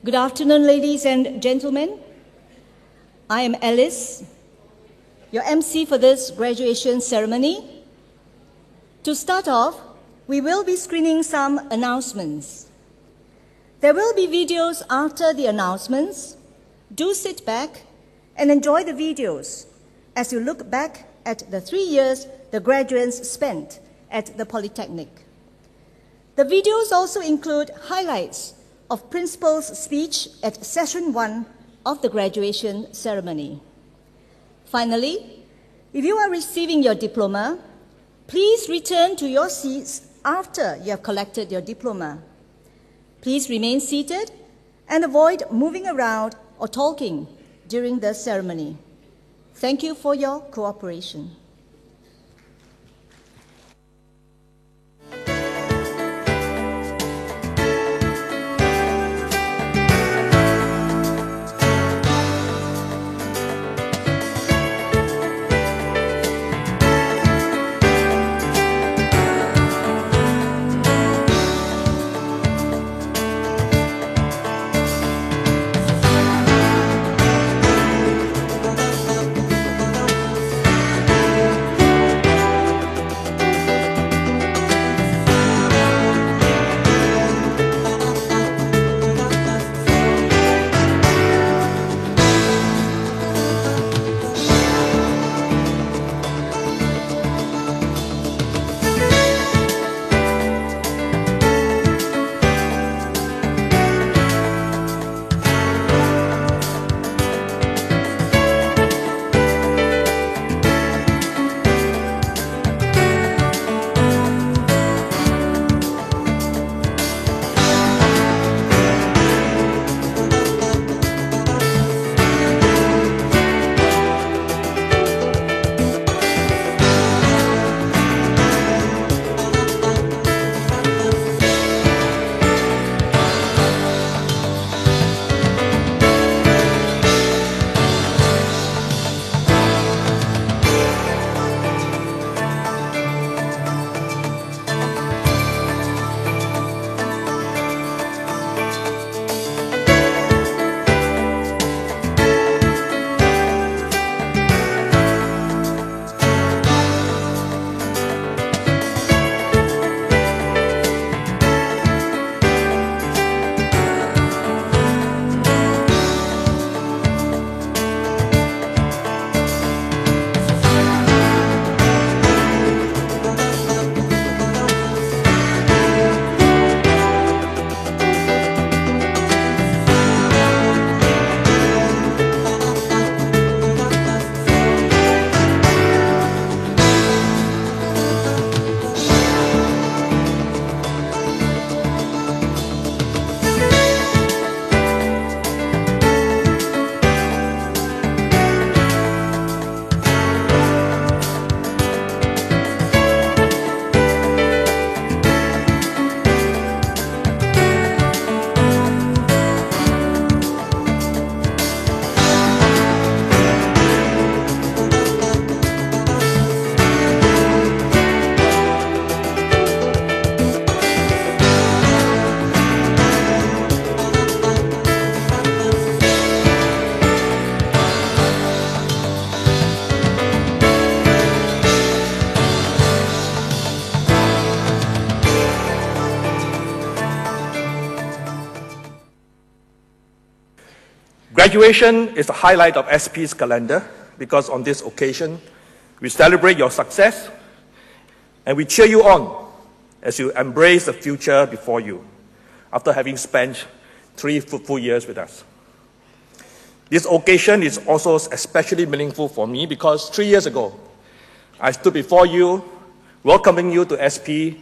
Good afternoon, ladies and gentlemen. I am Alice, your MC for this graduation ceremony. To start off, we will be screening some announcements. There will be videos after the announcements. Do sit back and enjoy the videos as you look back at the 3 years the graduates spent at the Polytechnic. The videos also include highlights of Principal's speech at Session 1 of the graduation ceremony. Finally, if you are receiving your diploma, please return to your seats after you have collected your diploma. Please remain seated and avoid moving around or talking during the ceremony. Thank you for your cooperation. Graduation is the highlight of SP's calendar because on this occasion, we celebrate your success and we cheer you on as you embrace the future before you after having spent 3 fruitful years with us. This occasion is also especially meaningful for me because 3 years ago, I stood before you welcoming you to SP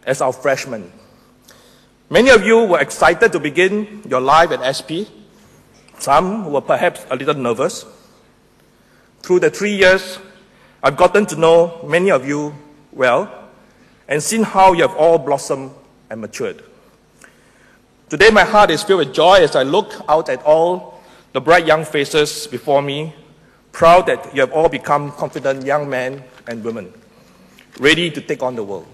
as our freshman. Many of you were excited to begin your life at SP. Some were perhaps a little nervous. Through the 3 years, I've gotten to know many of you well and seen how you have all blossomed and matured. Today, my heart is filled with joy as I look out at all the bright young faces before me, proud that you have all become confident young men and women, ready to take on the world.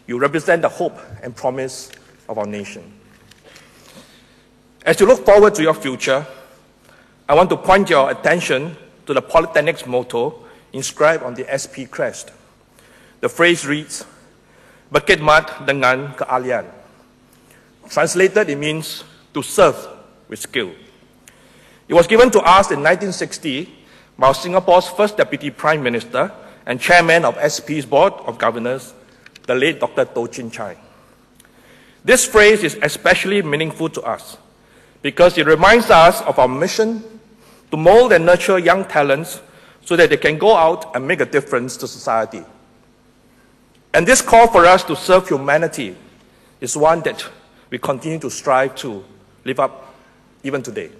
You represent the hope and promise of our nation. As you look forward to your future, I want to point your attention to the Polytechnic's motto inscribed on the SP crest. The phrase reads, "Berkhidmat dengan keahlian." Translated, it means to serve with skill. It was given to us in 1960 by Singapore's first Deputy Prime Minister and Chairman of SP's Board of Governors, the late Dr. Toh Chin Chye. This phrase is especially meaningful to us because it reminds us of our mission to mold and nurture young talents so that they can go out and make a difference to society. And this call for us to serve humanity is one that we continue to strive to live up even today.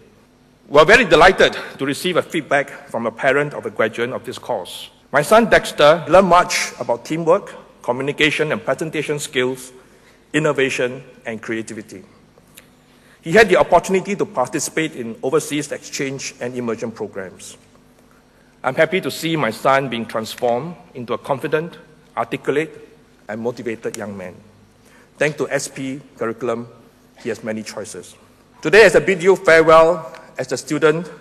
We're very delighted to receive a feedback from a parent of a graduate of this course. My son Dexter learned much about teamwork, communication and presentation skills, innovation and creativity. He had the opportunity to participate in overseas exchange and immersion programs. I'm happy to see my son being transformed into a confident, articulate, and motivated young man. Thanks to SP curriculum, he has many choices. Today, as I bid you farewell as a student,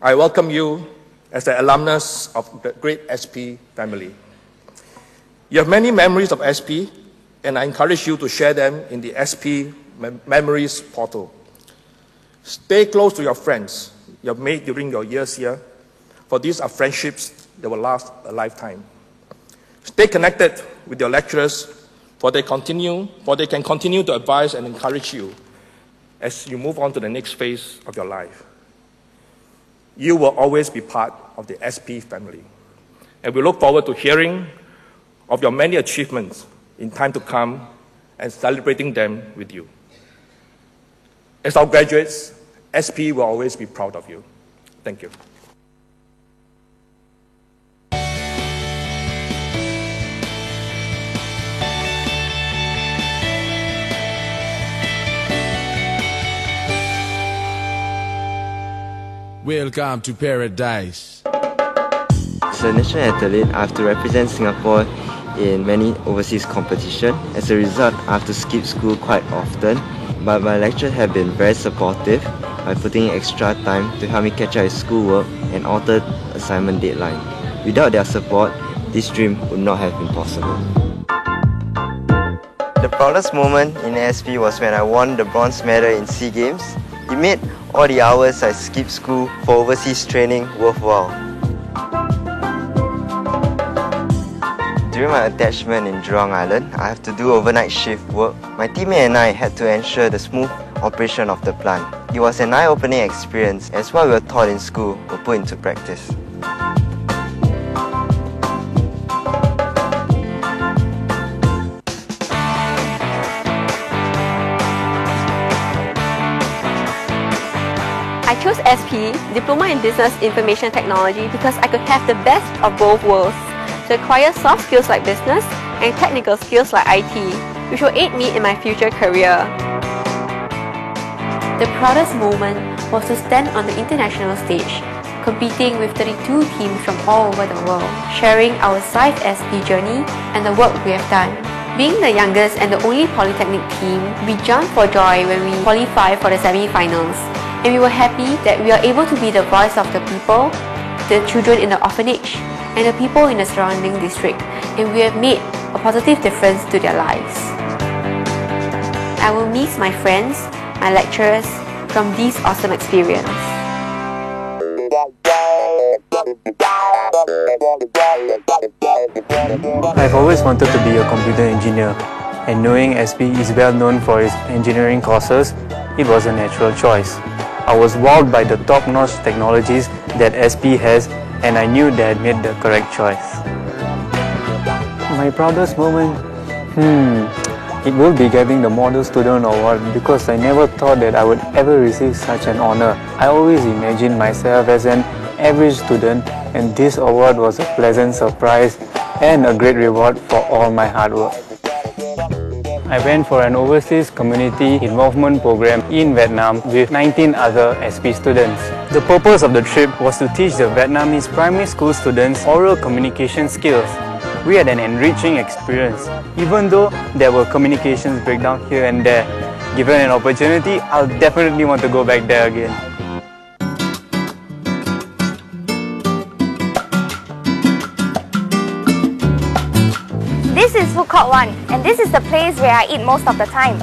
I welcome you as an alumnus of the great SP family. You have many memories of SP, and I encourage you to share them in the SP Memories portal. Stay close to your friends you have made during your years here, for these are friendships that will last a lifetime. Stay connected with your lecturers, for they can continue to advise and encourage you as you move on to the next phase of your life. You will always be part of the SP family, and we look forward to hearing of your many achievements in time to come and celebrating them with you. As our graduates, SP will always be proud of you. Thank you. Welcome to paradise. As a national athlete, I have to represent Singapore in many overseas competitions. As a result, I have to skip school quite often, but my lecturers have been very supportive by putting in extra time to help me catch up with schoolwork and alter assignment deadline. Without their support, this dream would not have been possible. The proudest moment in SP was when I won the bronze medal in SEA Games. It made all the hours I skipped school for overseas training worthwhile. During my attachment in Jurong Island, I have to do overnight shift work. My teammate and I had to ensure the smooth operation of the plant. It was an eye-opening experience as what we were taught in school were put into practice. I chose SP, Diploma in Business Information Technology, because I could have the best of both worlds, to acquire soft skills like business and technical skills like IT, which will aid me in my future career. The proudest moment was to stand on the international stage, competing with 32 teams from all over the world, sharing our SIFE SP journey and the work we have done. Being the youngest and the only Polytechnic team, we jumped for joy when we qualified for the semi-finals. And we were happy that we are able to be the voice of the people, the children in the orphanage, and the people in the surrounding district, and we have made a positive difference to their lives. I will miss my friends, my lecturers from this awesome experience. I've always wanted to be a computer engineer, and knowing SP is well known for its engineering courses, it was a natural choice. I was wowed by the top-notch technologies that SP has, and I knew that I made the correct choice. My proudest moment? It would be getting the Model Student Award, because I never thought that I would ever receive such an honor. I always imagined myself as an average student, and this award was a pleasant surprise and a great reward for all my hard work. I went for an overseas community involvement program in Vietnam with 19 other SP students. The purpose of the trip was to teach the Vietnamese primary school students oral communication skills. We had an enriching experience. Even though there were communications breakdowns here and there, Given an opportunity, I'll definitely want to go back there again. This is Food Court 1, and this is the place where I eat most of the time.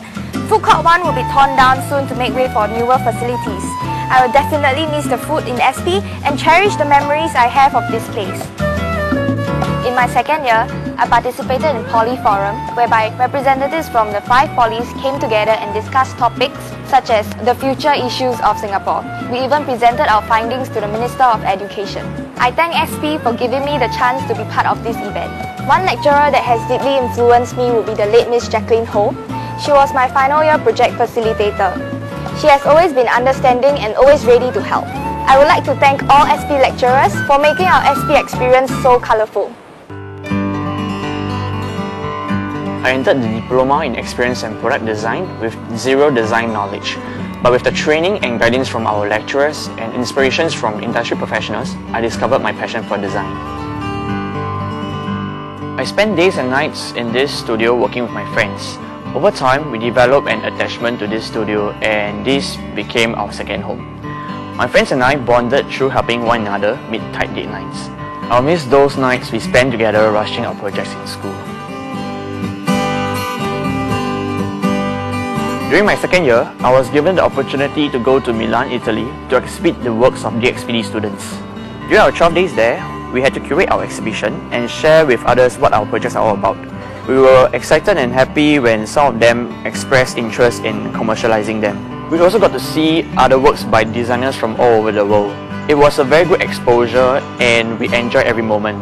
Food Court 1 will be torn down soon to make way for newer facilities. I will definitely miss the food in SP and cherish the memories I have of this place. In my second year, I participated in Poly Forum, whereby representatives from the 5 polys came together and discussed topics such as the future issues of Singapore. We even presented our findings to the Minister of Education. I thank SP for giving me the chance to be part of this event. One lecturer that has deeply influenced me will be the late Miss Jacqueline Ho. She was my final year project facilitator. She has always been understanding and always ready to help. I would like to thank all SP lecturers for making our SP experience so colourful. I entered the Diploma in Experience and Product Design with zero design knowledge. But with the training and guidance from our lecturers and inspirations from industry professionals, I discovered my passion for design. I spent days and nights in this studio working with my friends. Over time, we developed an attachment to this studio and this became our second home. My friends and I bonded through helping one another meet tight deadlines. I'll miss those nights we spent together rushing our projects in school. During my second year, I was given the opportunity to go to Milan, Italy to exhibit the works of DXPD students. During our 12 days there, we had to curate our exhibition and share with others what our projects are all about. We were excited and happy when some of them expressed interest in commercializing them. We also got to see other works by designers from all over the world. It was a very good exposure and we enjoyed every moment.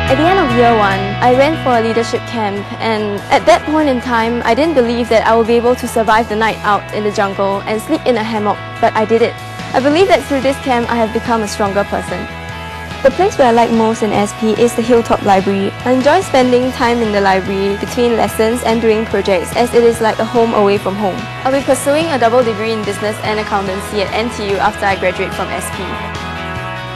At the end of year 1, I went for a leadership camp, and at that point in time, I didn't believe that I would be able to survive the night out in the jungle and sleep in a hammock, but I did it. I believe that through this camp, I have become a stronger person. The place where I like most in SP is the Hilltop Library. I enjoy spending time in the library between lessons and doing projects, as it is like a home away from home. I'll be pursuing a double degree in business and accountancy at NTU after I graduate from SP.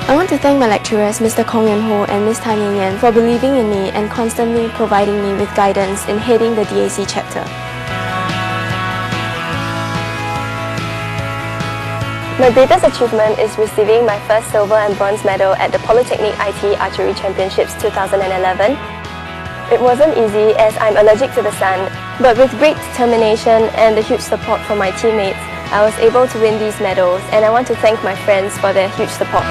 I want to thank my lecturers, Mr. Kong Yuen Ho and Ms. Tan Yin Yan, for believing in me and constantly providing me with guidance in heading the DAC chapter. My greatest achievement is receiving my first silver and bronze medal at the Polytechnic IT Archery Championships 2011. It wasn't easy as I'm allergic to the sun, but with great determination and the huge support from my teammates, I was able to win these medals, and I want to thank my friends for their huge support.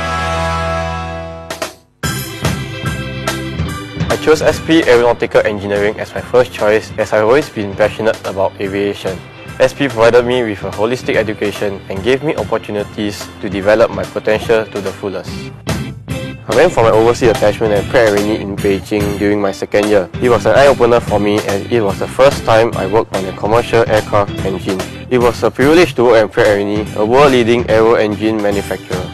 I chose SP Aeronautical Engineering as my first choice as I've always been passionate about aviation. SP provided me with a holistic education and gave me opportunities to develop my potential to the fullest. I went for my overseas attachment at Pratt & Whitney in Beijing during my second year. It was an eye-opener for me as it was the first time I worked on a commercial aircraft engine. It was a privilege to work at Pratt & Whitney, a world-leading aero engine manufacturer.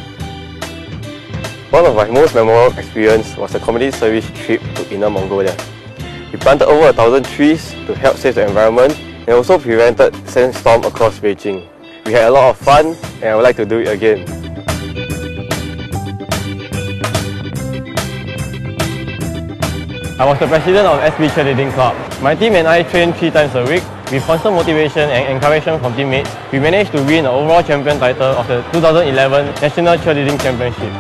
One of my most memorable experiences was a community service trip to Inner Mongolia. We planted over 1,000 trees to help save the environment and also prevented sandstorm across Beijing. We had a lot of fun and I would like to do it again. I was the president of SP Cheerleading Club. My team and I trained 3 times a week. With constant motivation and encouragement from teammates, we managed to win the overall champion title of the 2011 National Cheerleading Championship.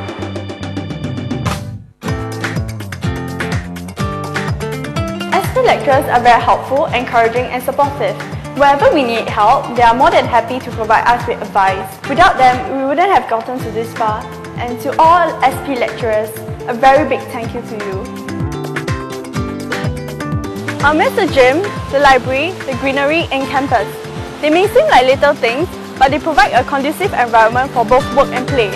SP lecturers are very helpful, encouraging and supportive. Wherever we need help, they are more than happy to provide us with advice. Without them, we wouldn't have gotten to this far. And to all SP lecturers, a very big thank you to you. I'll miss the gym, the library, the greenery and campus. They may seem like little things, but they provide a conducive environment for both work and play.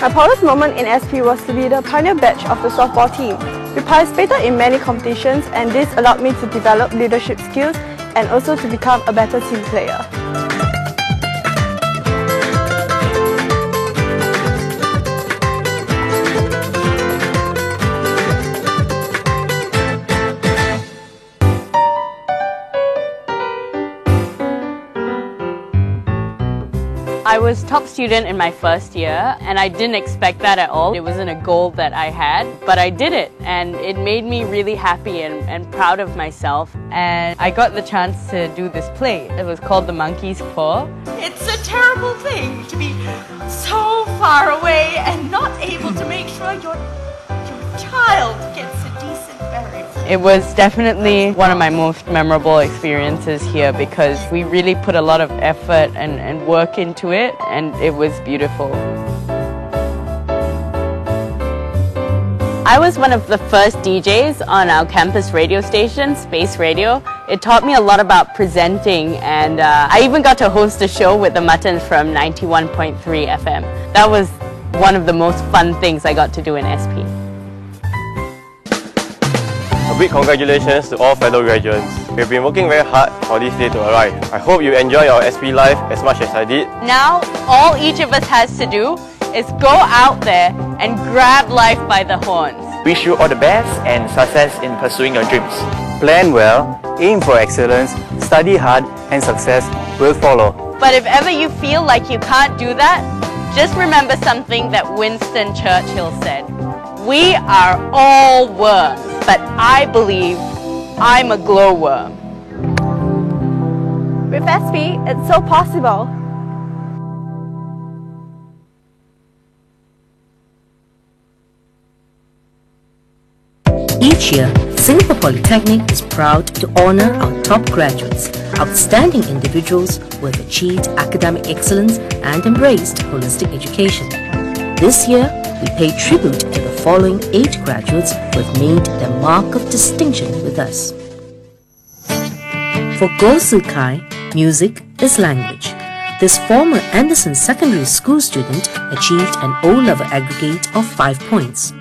My proudest moment in SP was to be the pioneer batch of the softball team. We participated in many competitions and this allowed me to develop leadership skills and also to become a better team player. I was top student in my first year, and I didn't expect that at all. It wasn't a goal that I had, but I did it, and it made me really happy and proud of myself. And I got the chance to do this play. It was called The Monkey's Paw. It's a terrible thing to be so far away and not able to make sure your child gets a decent burial. It was definitely one of my most memorable experiences here because we really put a lot of effort and work into it, and it was beautiful. I was one of the first DJs on our campus radio station, Space Radio. It taught me a lot about presenting, and I even got to host a show with the Muttons from 91.3 FM. That was one of the most fun things I got to do in SP. A big congratulations to all fellow graduates. We've been working very hard for this day to arrive. I hope you enjoy our SP life as much as I did. Now, all each of us has to do is go out there and grab life by the horns. Wish you all the best and success in pursuing your dreams. Plan well, aim for excellence, study hard, and success will follow. But if ever you feel like you can't do that, just remember something that Winston Churchill said. We are all worms, but I believe I'm a glowworm. With SP, it's so possible. Each year, Singapore Polytechnic is proud to honour our top graduates, outstanding individuals who have achieved academic excellence and embraced holistic education. This year, we pay tribute to the following 8 graduates who have made their mark of distinction with us. For Goh Tzu Kai, music is language. This former Anderson Secondary School student achieved an O-level aggregate of 5 points.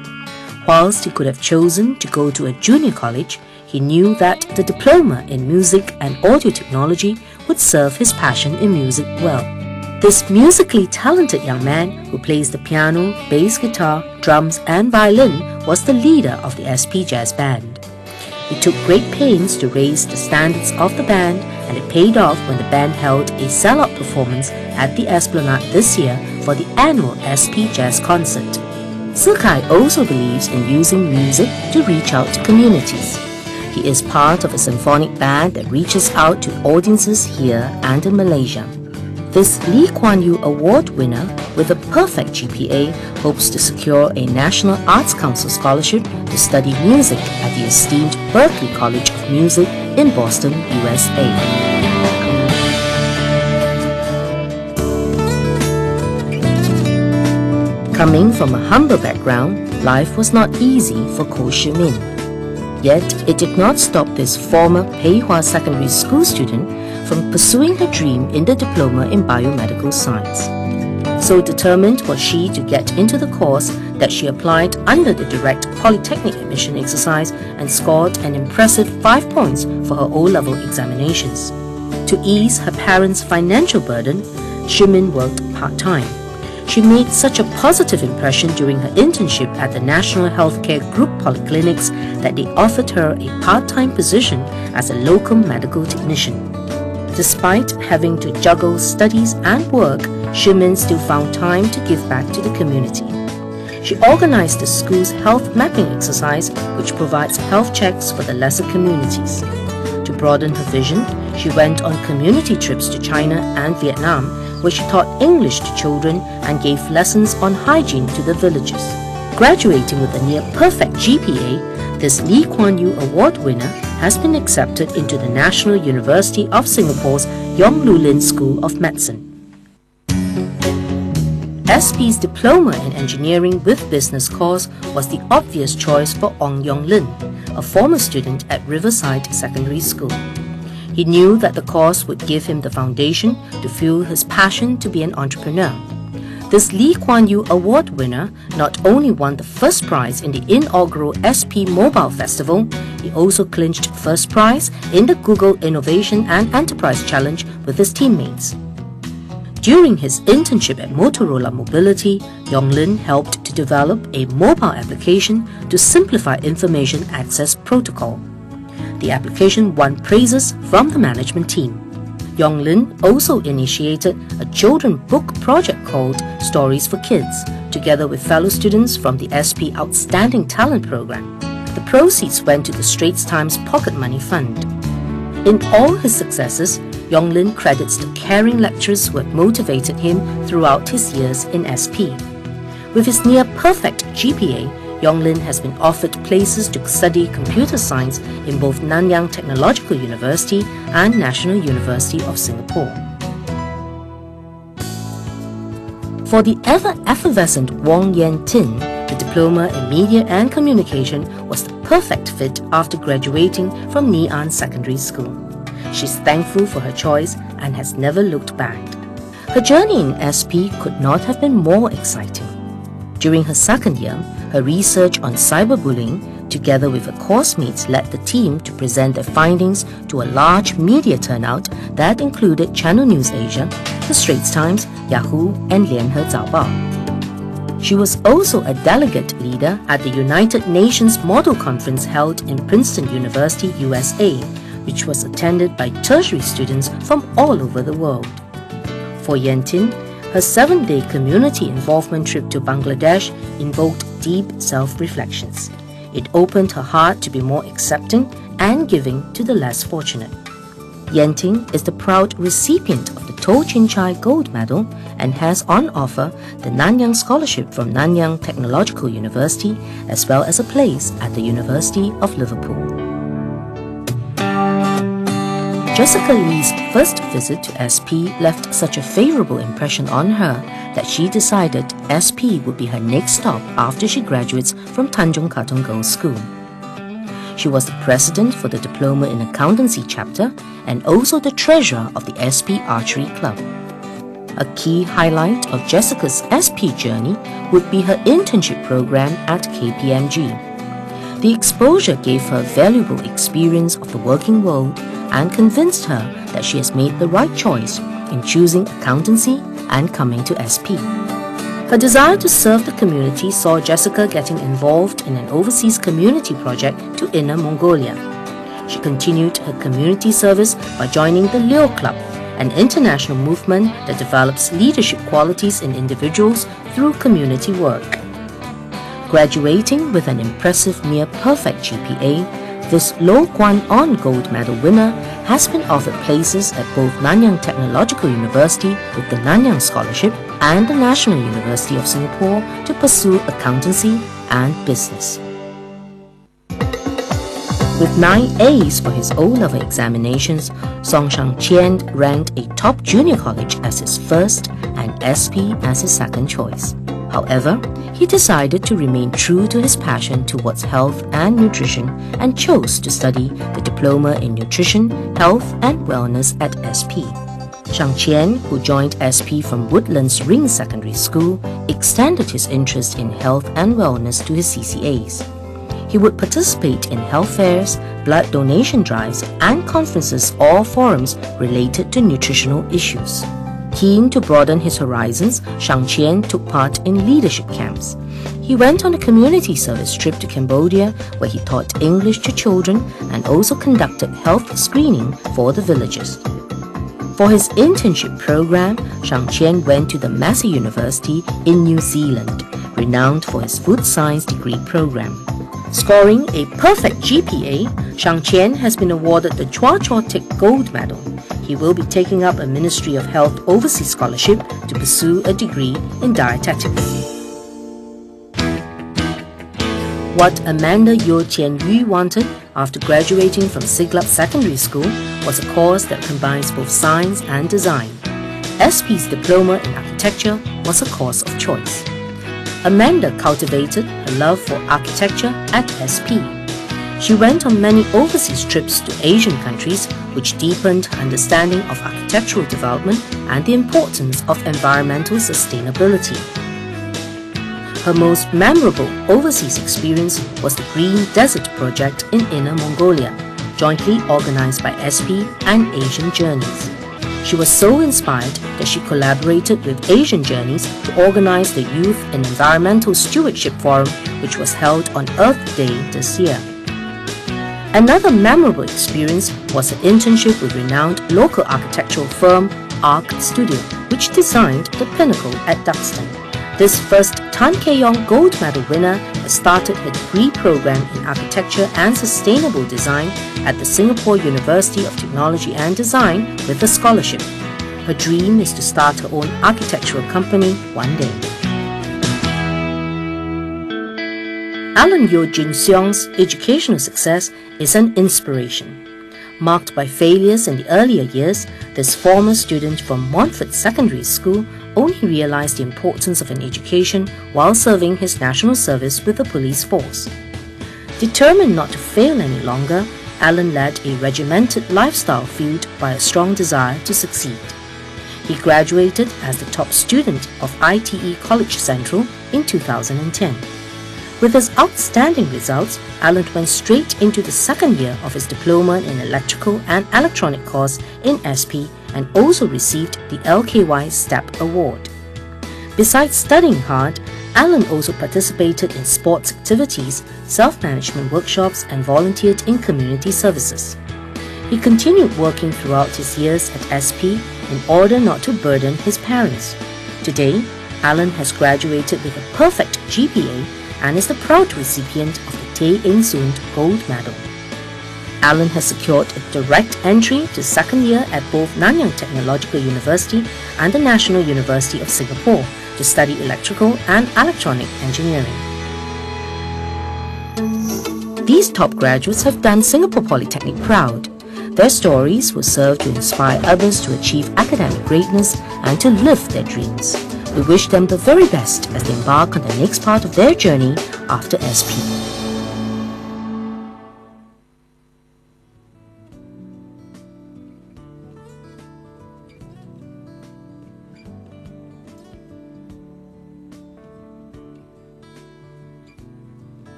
Whilst he could have chosen to go to a junior college, he knew that the diploma in music and audio technology would serve his passion in music well. This musically talented young man, who plays the piano, bass guitar, drums and violin, was the leader of the SP Jazz Band. He took great pains to raise the standards of the band, and it paid off when the band held a sellout performance at the Esplanade this year for the annual SP Jazz Concert. Tzu Kai also believes in using music to reach out to communities. He is part of a symphonic band that reaches out to audiences here and in Malaysia. This Lee Kuan Yew Award winner with a perfect GPA hopes to secure a National Arts Council scholarship to study music at the esteemed Berklee College of Music in Boston, USA. Coming from a humble background, life was not easy for Koh Shi Min. Yet, it did not stop this former Pei Hwa Secondary School student from pursuing her dream in the diploma in biomedical science. So determined was she to get into the course that she applied under the direct polytechnic admission exercise and scored an impressive 5 points for her O-level examinations. To ease her parents' financial burden, Shi Min worked part-time. She made such a positive impression during her internship at the National Healthcare Group Polyclinics that they offered her a part-time position as a locum medical technician. Despite having to juggle studies and work, Shi Min still found time to give back to the community. She organized the school's health mapping exercise, which provides health checks for the lesser communities. To broaden her vision, she went on community trips to China and Vietnam, where she taught English to children and gave lessons on hygiene to the villagers. Graduating with a near-perfect GPA, this Lee Kuan Yew Award winner has been accepted into the National University of Singapore's Yong Loo Lin School of Medicine. SP's Diploma in Engineering with Business course was the obvious choice for Ong Yong Lin, a former student at Riverside Secondary School. He knew that the course would give him the foundation to fuel his passion to be an entrepreneur. This Lee Kuan Yew Award winner not only won the first prize in the inaugural SP Mobile Festival, he also clinched first prize in the Google Innovation and Enterprise Challenge with his teammates. During his internship at Motorola Mobility, Yong Lin helped to develop a mobile application to simplify information access protocol. The application won praises from the management team. Yonglin also initiated a children's book project called Stories for Kids, together with fellow students from the SP Outstanding Talent Program. The proceeds went to the Straits Times Pocket Money Fund. In all his successes, Yonglin credits the caring lecturers who had motivated him throughout his years in SP. With his near-perfect GPA, Yonglin has been offered places to study computer science in both Nanyang Technological University and National University of Singapore. For the ever-effervescent Wong Yen Tin, the Diploma in Media and Communication was the perfect fit after graduating from Ngee Ann Secondary School. She's thankful for her choice and has never looked back. Her journey in SP could not have been more exciting. During her second year, her research on cyberbullying, together with her course mates, led the team to present their findings to a large media turnout that included Channel News Asia, The Straits Times, Yahoo, and Lianhe Zaobao. She was also a delegate leader at the United Nations Model Conference held in Princeton University, USA, which was attended by tertiary students from all over the world. For Yen Tin, her 7-day community involvement trip to Bangladesh invoked deep self-reflections. It opened her heart to be more accepting and giving to the less fortunate. Yen Tin is the proud recipient of the Toh Chin Chai Gold Medal and has on offer the Nanyang Scholarship from Nanyang Technological University as well as a place at the University of Liverpool. Jessica Lee's first visit to SP left such a favourable impression on her that she decided SP would be her next stop after she graduates from Tanjong Katong Girls' School. She was the president for the Diploma in Accountancy chapter and also the treasurer of the SP Archery Club. A key highlight of Jessica's SP journey would be her internship program at KPMG. The exposure gave her valuable experience of the working world and convinced her that she has made the right choice in choosing accountancy and coming to SP. Her desire to serve the community saw Jessica getting involved in an overseas community project to Inner Mongolia. She continued her community service by joining the Leo Club, an international movement that develops leadership qualities in individuals through community work. Graduating with an impressive near-perfect GPA, this Lo Kwan On Gold Medal winner has been offered places at both Nanyang Technological University with the Nanyang Scholarship and the National University of Singapore to pursue accountancy and business. With 9 A's for his O-level examinations, Song Shang Chien ranked a top junior college as his first and SP as his second choice. However, he decided to remain true to his passion towards health and nutrition and chose to study the Diploma in Nutrition, Health and Wellness at SP. Shang Chien, who joined SP from Woodlands Ring Secondary School, extended his interest in health and wellness to his CCAs. He would participate in health fairs, blood donation drives, and conferences or forums related to nutritional issues. Keen to broaden his horizons, Shang Chien took part in leadership camps. He went on a community service trip to Cambodia where he taught English to children and also conducted health screening for the villagers. For his internship program, Shang Chien went to the Massey University in New Zealand, renowned for his food science degree program. Scoring a perfect GPA, Shang Chien has been awarded the Chua Chua Tik Gold Medal. He will be taking up a Ministry of Health Overseas Scholarship to pursue a degree in dietetics. What Amanda Yeo Chien Yu wanted after graduating from Siglap Secondary School was a course that combines both science and design. SP's Diploma in Architecture was a course of choice. Amanda cultivated a love for architecture at SP. She went on many overseas trips to Asian countries, which deepened her understanding of architectural development and the importance of environmental sustainability. Her most memorable overseas experience was the Green Desert Project in Inner Mongolia, jointly organized by SP and Asian Journeys. She was so inspired that she collaborated with Asian Journeys to organize the Youth in Environmental Stewardship Forum, which was held on Earth Day this year. Another memorable experience was an internship with renowned local architectural firm Arc Studio, which designed the Pinnacle at Duxton. This first Tan Kee Yong Gold Medal winner has started her degree program in architecture and sustainable design at the Singapore University of Technology and Design with a scholarship. Her dream is to start her own architectural company one day. Alan Yeo Jin Seong's educational success is an inspiration. Marked by failures in the earlier years, this former student from Montfort Secondary School only realized the importance of an education while serving his national service with the police force. Determined not to fail any longer, Alan led a regimented lifestyle fueled by a strong desire to succeed. He graduated as the top student of ITE College Central in 2010. With his outstanding results, Alan went straight into the second year of his diploma in electrical and electronic course in SP and also received the LKY STEP Award. Besides studying hard, Alan also participated in sports activities, self-management workshops and volunteered in community services. He continued working throughout his years at SP in order not to burden his parents. Today, Alan has graduated with a perfect GPA and is the proud recipient of the Tay Eng Soon Gold Medal. Alan has secured a direct entry to second year at both Nanyang Technological University and the National University of Singapore to study electrical and electronic engineering. These top graduates have done Singapore Polytechnic proud. Their stories will serve to inspire others to achieve academic greatness and to live their dreams. We wish them the very best as they embark on the next part of their journey after SP.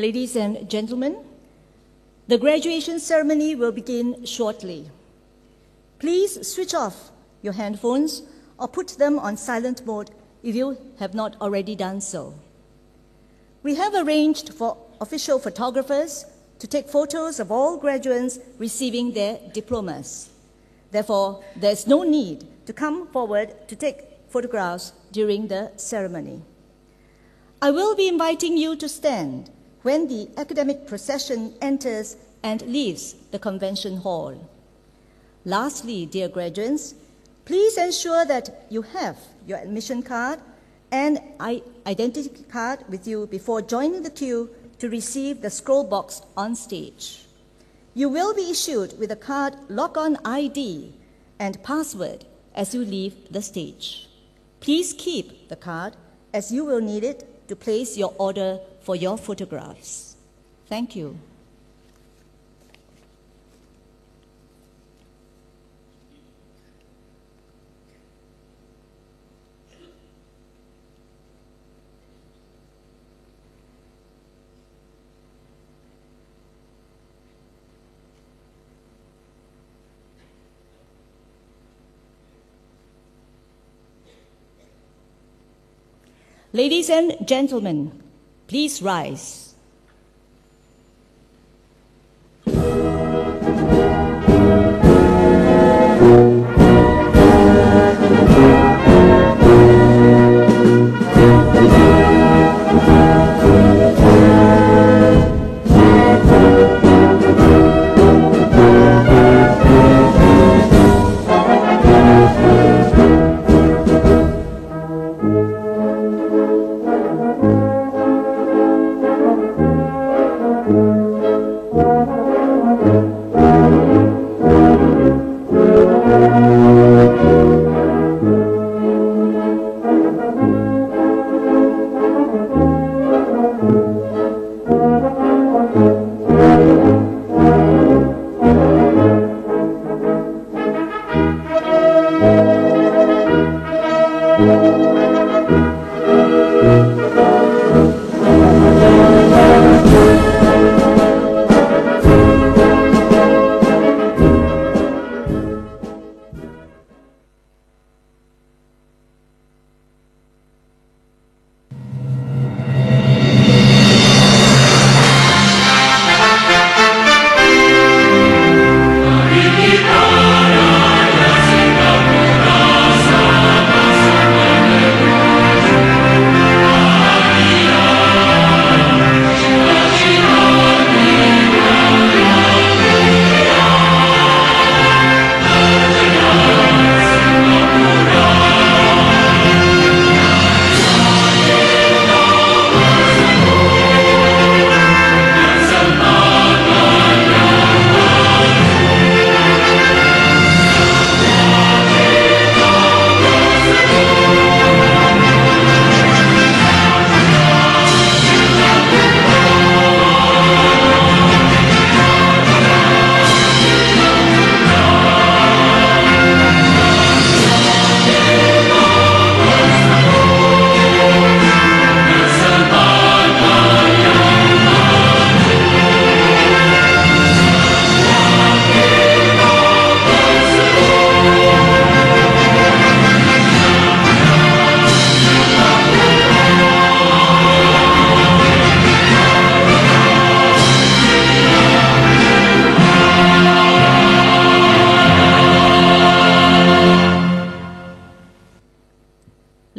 Ladies and gentlemen, the graduation ceremony will begin shortly. Please switch off your handphones or put them on silent mode if you have not already done so. We have arranged for official photographers to take photos of all graduates receiving their diplomas. Therefore, there is no need to come forward to take photographs during the ceremony. I will be inviting you to stand when the academic procession enters and leaves the convention hall. Lastly, dear graduates, please ensure that you have your admission card and identity card with you before joining the queue to receive the scroll box on stage. You will be issued with a card lock-on ID and password as you leave the stage. Please keep the card as you will need it to place your order for your photographs. Thank you. Ladies and gentlemen, please rise.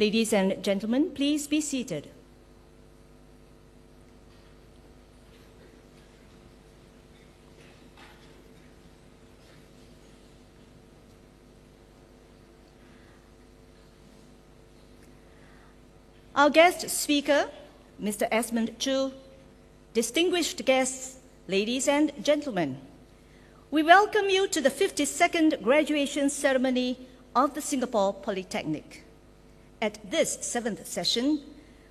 Ladies and gentlemen, please be seated. Our guest speaker, Mr. Esmond Chu, distinguished guests, ladies and gentlemen, we welcome you to the 52nd graduation ceremony of the Singapore Polytechnic. At this 7th session,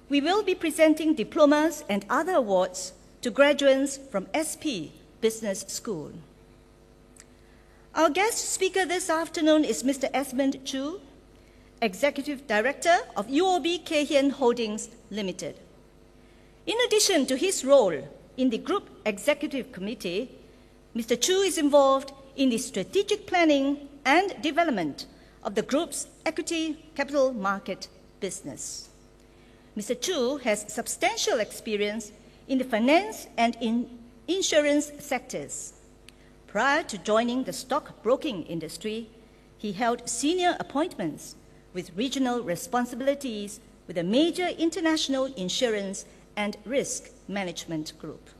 we will be presenting diplomas and other awards to graduates from SP Business School. Our guest speaker this afternoon is Mr. Esmond Chu, Executive Director of UOB Kay Hian Holdings Limited. In addition to his role in the Group Executive Committee, Mr. Chu is involved in the strategic planning and development of the group's equity capital market business. Mr. Chu has substantial experience in the finance and insurance sectors. Prior to joining the stockbroking industry, he held senior appointments with regional responsibilities with a major international insurance and risk management group.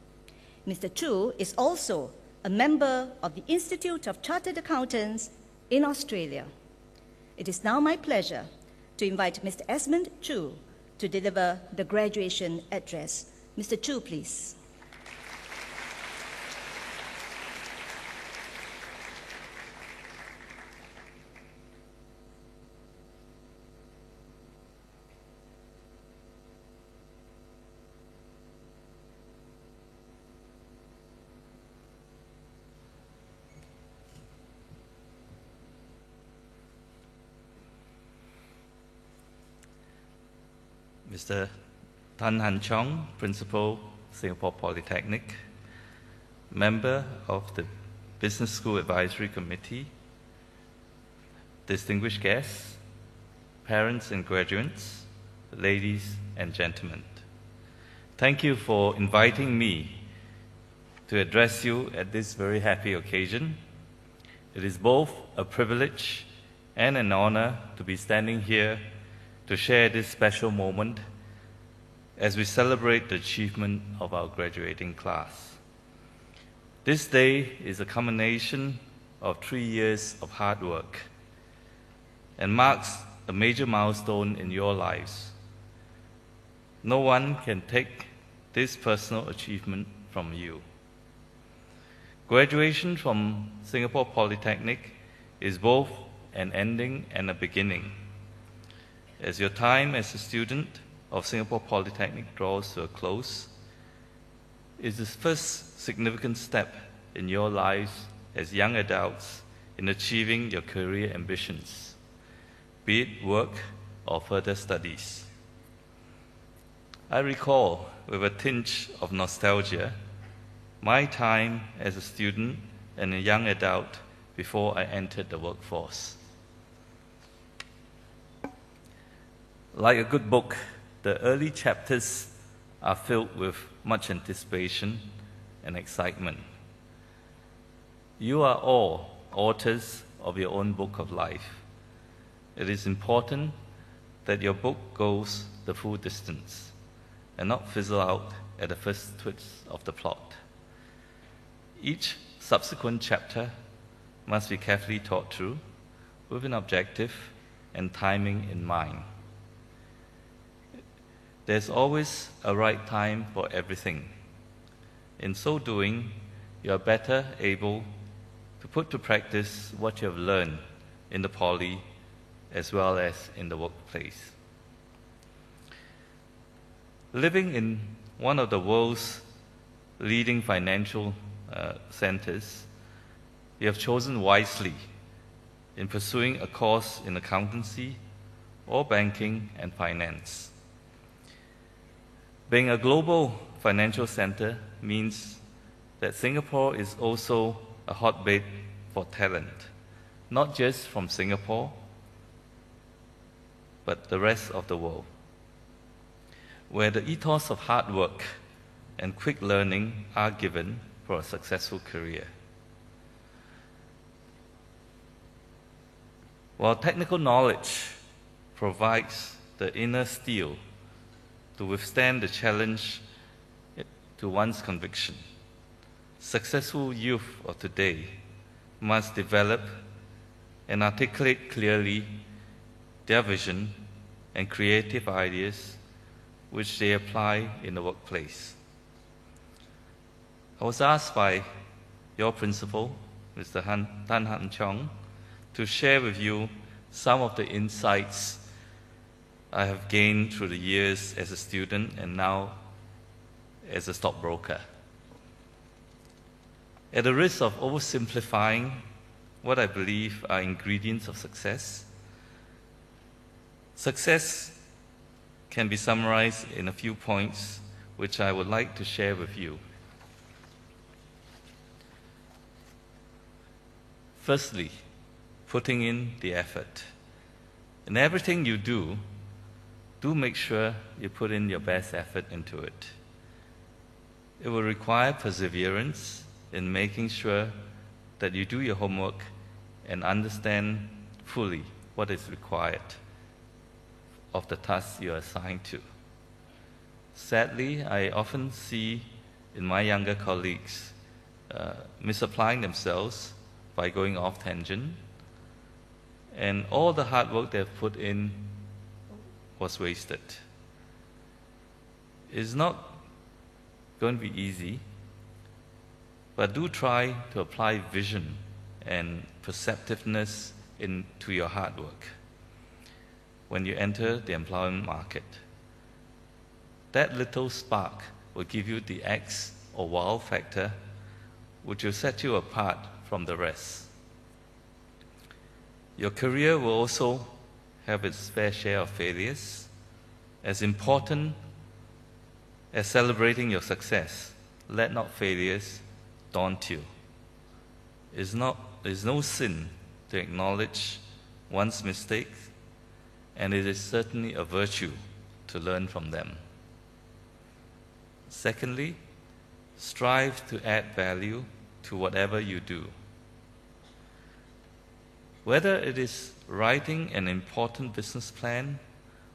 Mr. Chu is also a member of the Institute of Chartered Accountants in Australia. It is now my pleasure to invite Mr. Esmond Chu to deliver the graduation address. Mr. Chu, please. Mr. Tan Han Chong, Principal, Singapore Polytechnic, Member of the Business School Advisory Committee, distinguished guests, parents and graduates, ladies and gentlemen. Thank you for inviting me to address you at this very happy occasion. It is both a privilege and an honor to be standing here to share this special moment as we celebrate the achievement of our graduating class. This day is a culmination of 3 years of hard work and marks a major milestone in your lives. No one can take this personal achievement from you. Graduation from Singapore Polytechnic is both an ending and a beginning. As your time as a student of Singapore Polytechnic draws to a close, it is the first significant step in your lives as young adults in achieving your career ambitions, be it work or further studies. I recall with a tinge of nostalgia my time as a student and a young adult before I entered the workforce. Like a good book, the early chapters are filled with much anticipation and excitement. You are all authors of your own book of life. It is important that your book goes the full distance and not fizzle out at the first twist of the plot. Each subsequent chapter must be carefully thought through with an objective and timing in mind. There's always a right time for everything. In so doing, you are better able to put to practice what you have learned in the poly as well as in the workplace. Living in one of the world's leading financial centers, you have chosen wisely in pursuing a course in accountancy or banking and finance. Being a global financial center means that Singapore is also a hotbed for talent, not just from Singapore, but the rest of the world, where the ethos of hard work and quick learning are given for a successful career. While technical knowledge provides the inner steel to withstand the challenge to one's conviction, successful youth of today must develop and articulate clearly their vision and creative ideas which they apply in the workplace. I was asked by your principal, Mr. Tan Han Chong, to share with you some of the insights I have gained through the years as a student and now as a stockbroker. At the risk of oversimplifying what I believe are ingredients of success, success can be summarized in a few points which I would like to share with you. Firstly, putting in the effort. In everything you do make sure you put in your best effort into it. It will require perseverance in making sure that you do your homework and understand fully what is required of the task you are assigned to. Sadly, I often see in my younger colleagues misapplying themselves by going off tangent, and all the hard work they've put in was wasted. It's not going to be easy, but do try to apply vision and perceptiveness into your hard work when you enter the employment market. That little spark will give you the X or wow factor, which will set you apart from the rest. Your career will also have its fair share of failures. As important as celebrating your success, let not failures daunt you. It's no sin to acknowledge one's mistakes, and it is certainly a virtue to learn from them. Secondly, strive to add value to whatever you do. Whether it is writing an important business plan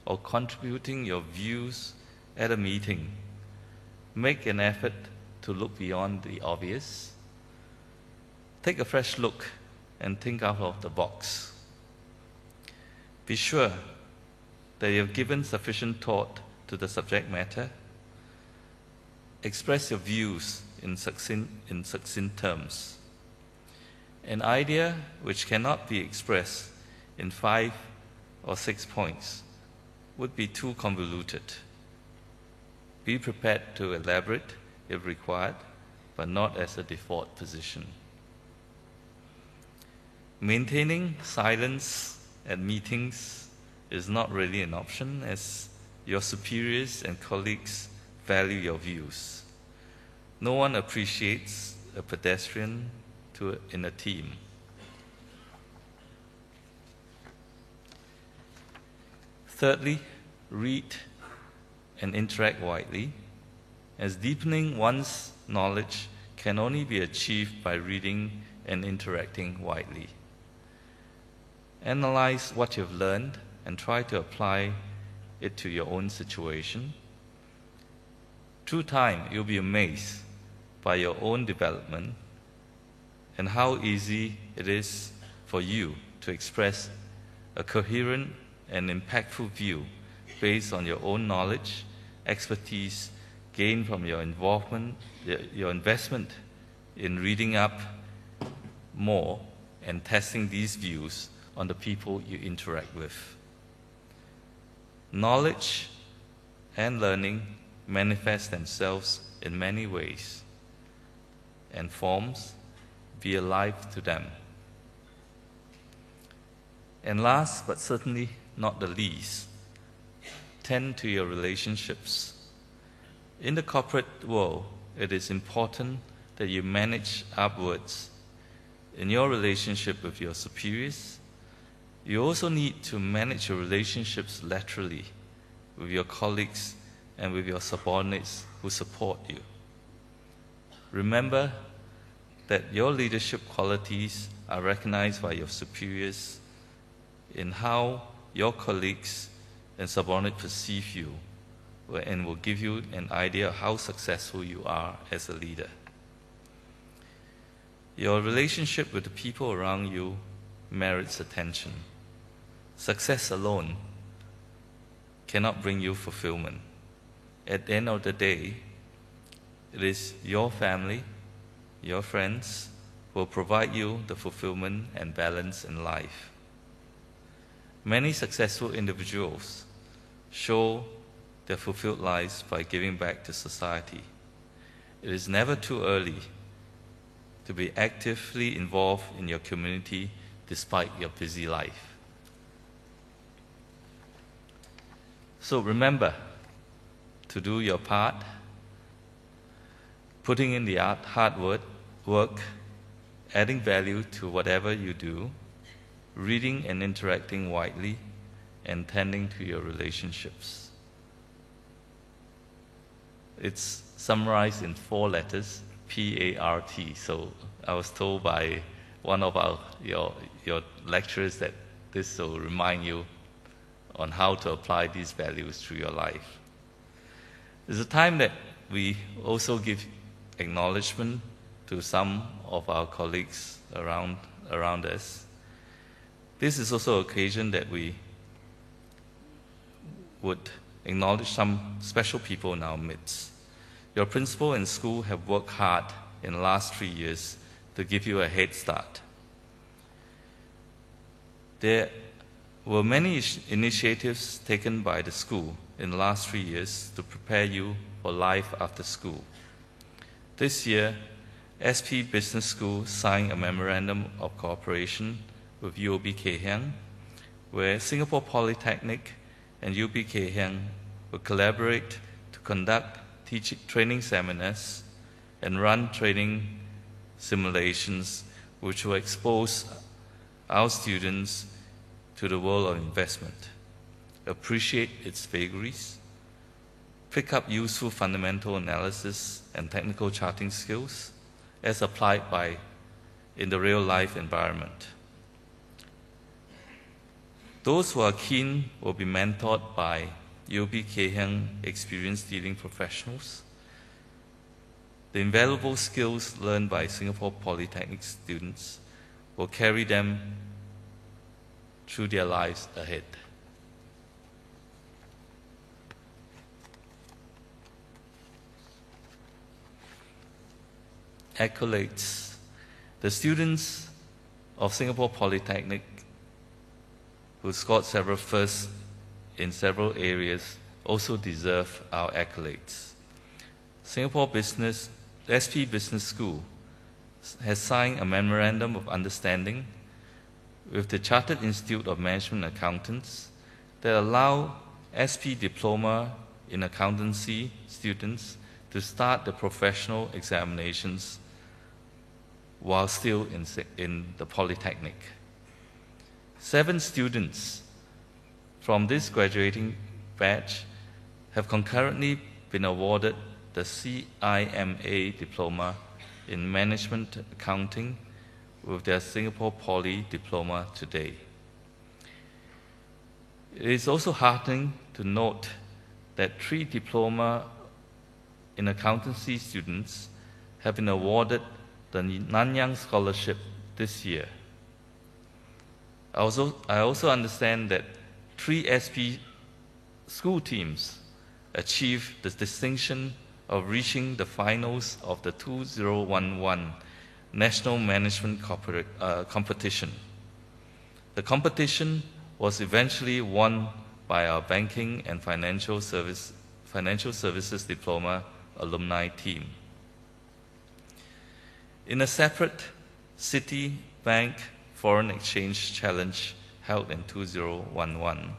or contributing your views at a meeting, make an effort to look beyond the obvious. Take a fresh look and think out of the box. Be sure that you have given sufficient thought to the subject matter. Express your views in succinct terms. An idea which cannot be expressed in 5 or 6 points would be too convoluted. Be prepared to elaborate if required, but not as a default position. Maintaining silence at meetings is not really an option, as your superiors and colleagues value your views. No one appreciates a pedestrian in a team. Thirdly, read and interact widely, as deepening one's knowledge can only be achieved by reading and interacting widely. Analyze what you've learned and try to apply it to your own situation. Through time, you'll be amazed by your own development and how easy it is for you to express a coherent and impactful view based on your own knowledge, expertise gained from your involvement, your investment in reading up more and testing these views on the people you interact with. Knowledge and learning manifest themselves in many ways and forms. Be alive to them. And last but certainly not the least, tend to your relationships. In the corporate world, it is important that you manage upwards in your relationship with your superiors. You also need to manage your relationships laterally with your colleagues and with your subordinates who support you. Remember that your leadership qualities are recognized by your superiors in how your colleagues and subordinates perceive you, and will give you an idea of how successful you are as a leader. Your relationship with the people around you merits attention. Success alone cannot bring you fulfillment. At the end of the day, it is your family, your friends who will provide you the fulfillment and balance in life. Many successful individuals show their fulfilled lives by giving back to society. It is never too early to be actively involved in your community despite your busy life. So remember to do your part, putting in the hard work adding value to whatever you do, reading and interacting widely, and tending to your relationships. It's summarized in 4 letters, P-A-R-T. So I was told by one of your lecturers that this will remind you on how to apply these values through your life. It's a time that we also give acknowledgement to some of our colleagues around us. This is also an occasion that we would acknowledge some special people in our midst. Your principal and school have worked hard in the last 3 years to give you a head start. There were many initiatives taken by the school in the last 3 years to prepare you for life after school. This year, SP Business School signed a memorandum of cooperation with UOB Kay Hian, where Singapore Polytechnic and UOB Kay Hian will collaborate to conduct training seminars and run training simulations which will expose our students to the world of investment, appreciate its vagaries, pick up useful fundamental analysis and technical charting skills as applied in the real-life environment. Those who are keen will be mentored by UOB Kay Hian experienced dealing professionals. The invaluable skills learned by Singapore Polytechnic students will carry them through their lives ahead. Accolades. The students of Singapore Polytechnic who scored several firsts in several areas also deserve our accolades. Singapore SP Business School has signed a memorandum of understanding with the Chartered Institute of Management Accountants that allow SP Diploma in Accountancy students to start the professional examinations while still in the Polytechnic. 7 students from this graduating batch have concurrently been awarded the CIMA Diploma in Management Accounting with their Singapore Poly Diploma today. It is also heartening to note that 3 Diploma in Accountancy students have been awarded the Nanyang Scholarship this year. I also understand that 3 SP school teams achieved the distinction of reaching the finals of the 2011 National Management Competition. The competition was eventually won by our Banking and Financial Services Diploma alumni team. In a separate Citibank Foreign Exchange Challenge held in 2011,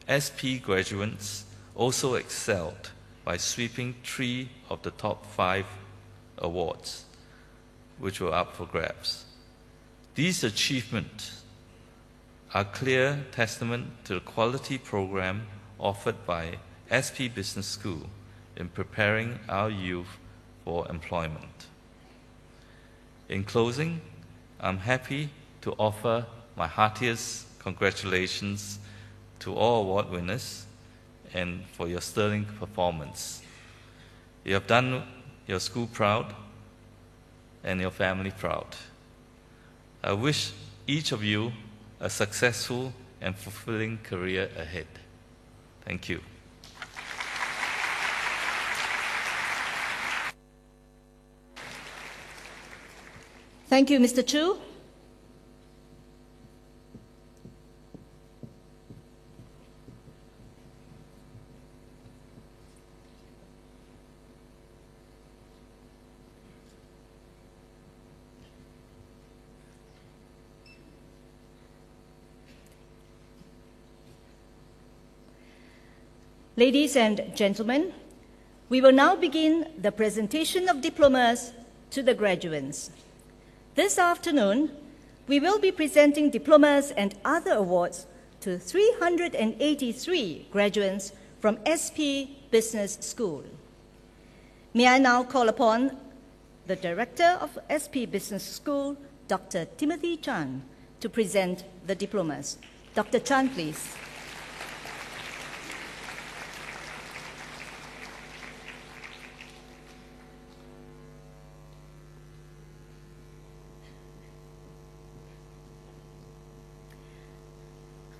SP graduates also excelled by sweeping 3 of the top 5 awards, which were up for grabs. These achievements are clear testament to the quality program offered by SP Business School in preparing our youth for employment. In closing, I'm happy to offer my heartiest congratulations to all award winners and for your sterling performance. You have done your school proud and your family proud. I wish each of you a successful and fulfilling career ahead. Thank you. Thank you, Mr. Chu. Ladies and gentlemen, we will now begin the presentation of diplomas to the graduates. This afternoon, we will be presenting diplomas and other awards to 383 graduates from SP Business School. May I now call upon the Director of SP Business School, Dr. Timothy Chan, to present the diplomas. Dr. Chan, please.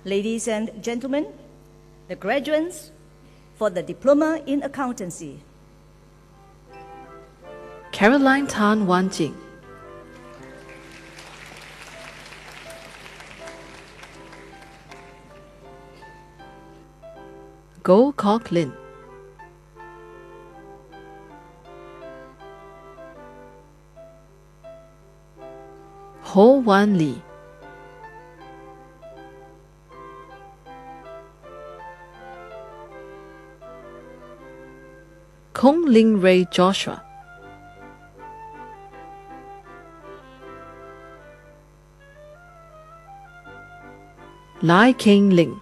Ladies and gentlemen, the graduates for the Diploma in Accountancy. Caroline Tan Wan Jing, Goh Kok Lin, Ho Wan Lee, Kong Ling Ray Joshua, Lai Keng Ling,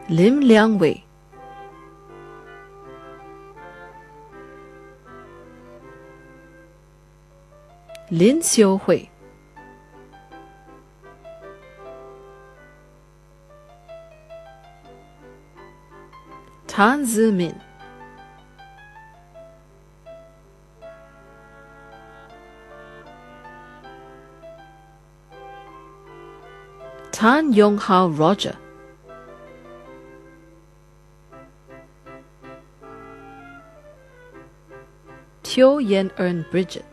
Lim Liang Wei, Lin Xiu Hui, Tan Zimin, Tan Yong Hao Roger, Teo Yen Ern Bridget,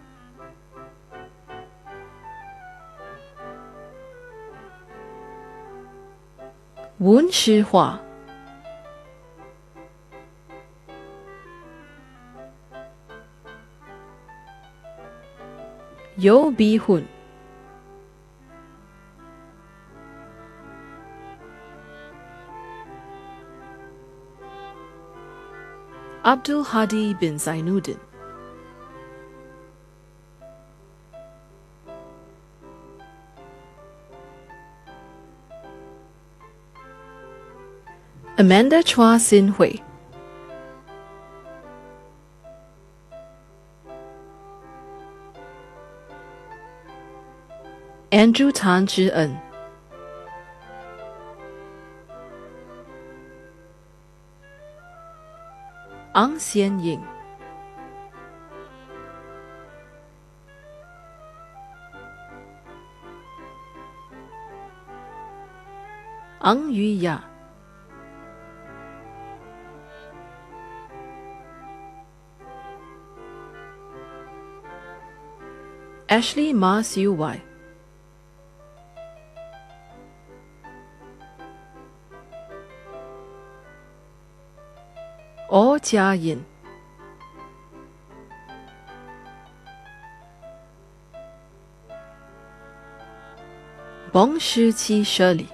Wen Shi Hua, Yo Bi Hun, Abdul Hadi bin Zainuddin, Amanda Chua Sin Hui, Andrew Tan Zhi En, Ang Xian Ying, Ang Yu Ya, Ashley Ma Siu Wai, O Jia Yin, Bong Shi Qi Shirley,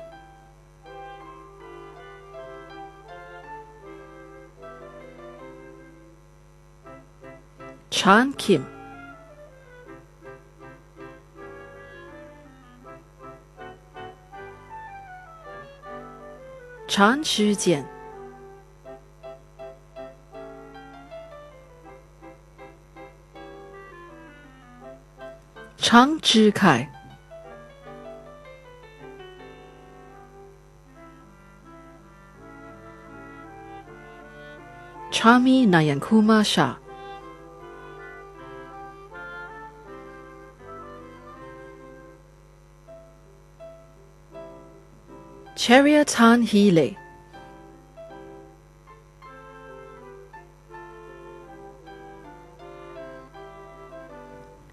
Chan Kim, Chan Shi Jian, Chang Zhi Kai, Chami Nayankumar Shah, Cheria Tan Hee Lei,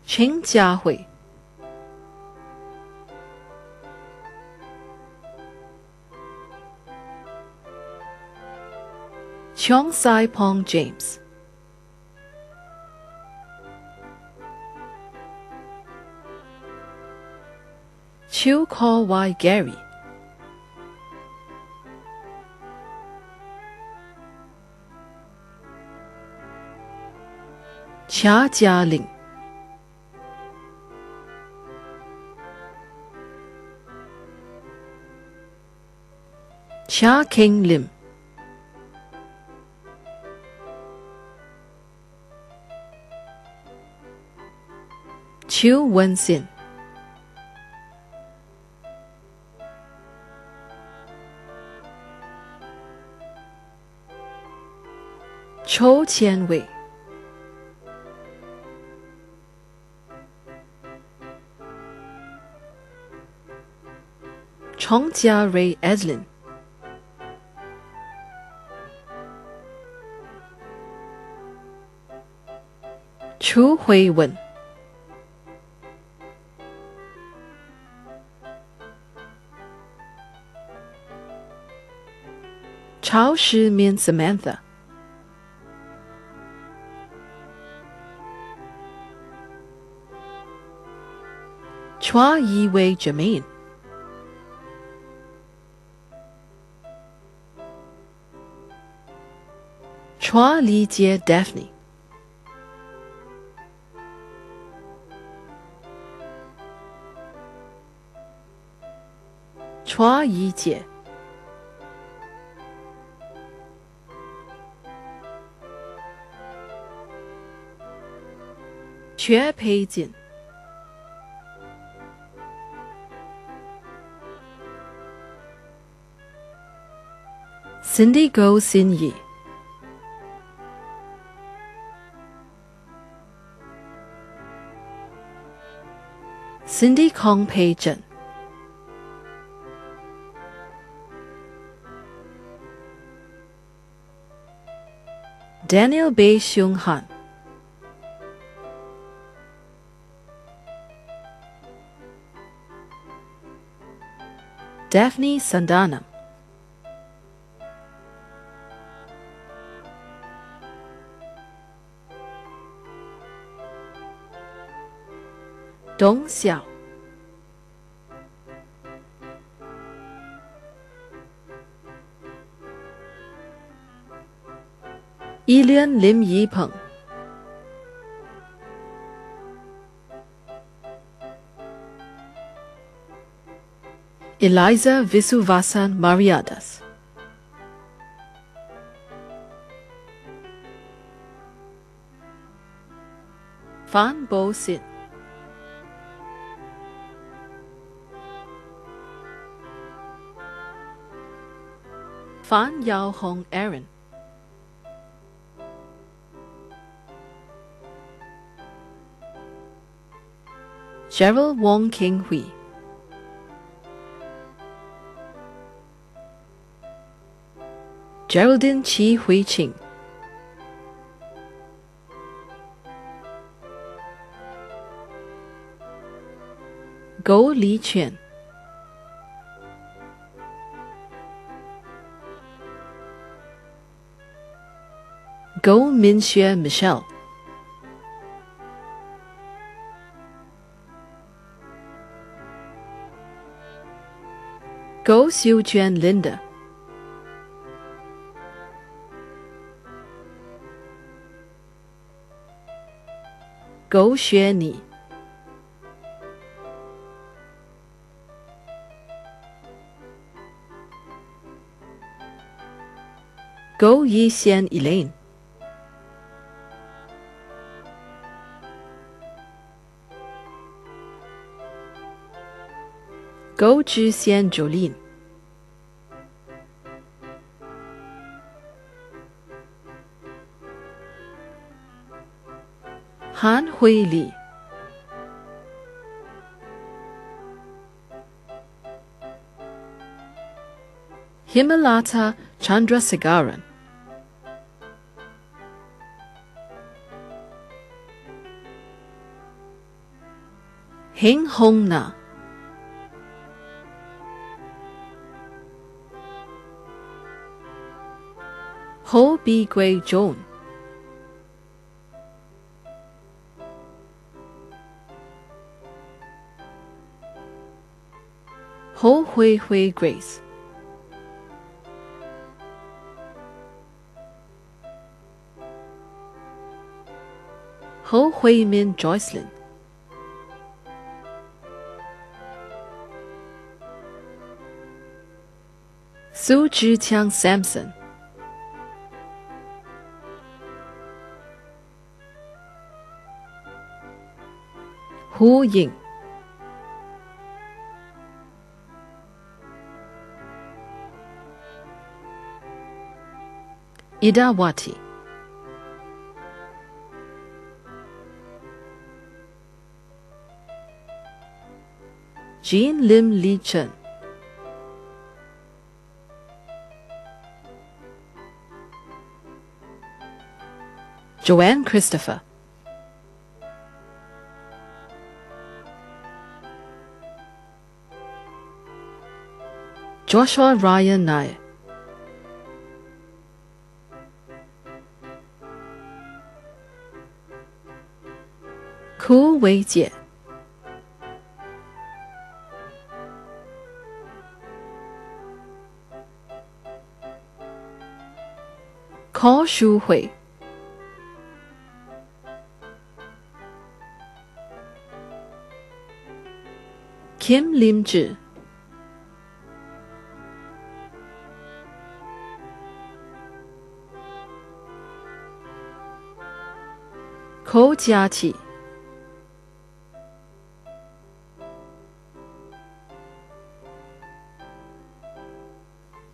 Cheng Jiahui, Cheong Sai Pong James, Chiu Ko Wai Gary, Chia Jia Ling, Chia King Lim, Chiu Wen Sin, Chou Qian Wei, Chong Jia Ray Eslin, Chu Hui Wen, Chao Shi Min Samantha, Chua Yi Wei Jermaine, Chua Li Jie Daphne, Chua Yi Jie, Xue Pei Jin, Cindy Go Sin Yi, Cindy Kong Pei Zhen, Daniel Bei Xiong Han, Daphne Sandana, Dong Xiao, Elian Lim Yi Peng, Eliza Visuvasan Mariadas, Fan Bo Sin, Fan Yao Hong Aaron, Cheryl Wong King Hui, Geraldine Chi Hui Ching, Go Li Qian, Go Minxue Michelle, Go Xiujuan Linda, Go Xue Ni, Go Yi Xian Elaine, Go Zhi Xian Jolene, Han Hui Li, Himalata Chandrasegaran, Heng Hong Na, Ho Bi Gui Joan, Ho Hui Hui Grace, Ho Hui Min Joycelyn, Su Zhiqiang Samson, Hu Ying, Idawati, Jean Lim Lee Chen, Joanne Christopher, Joshua Ryan Nair, Ku Wei Jie, Ko Shu Hui, Kim Lim Zhi, Ko Jiaqi,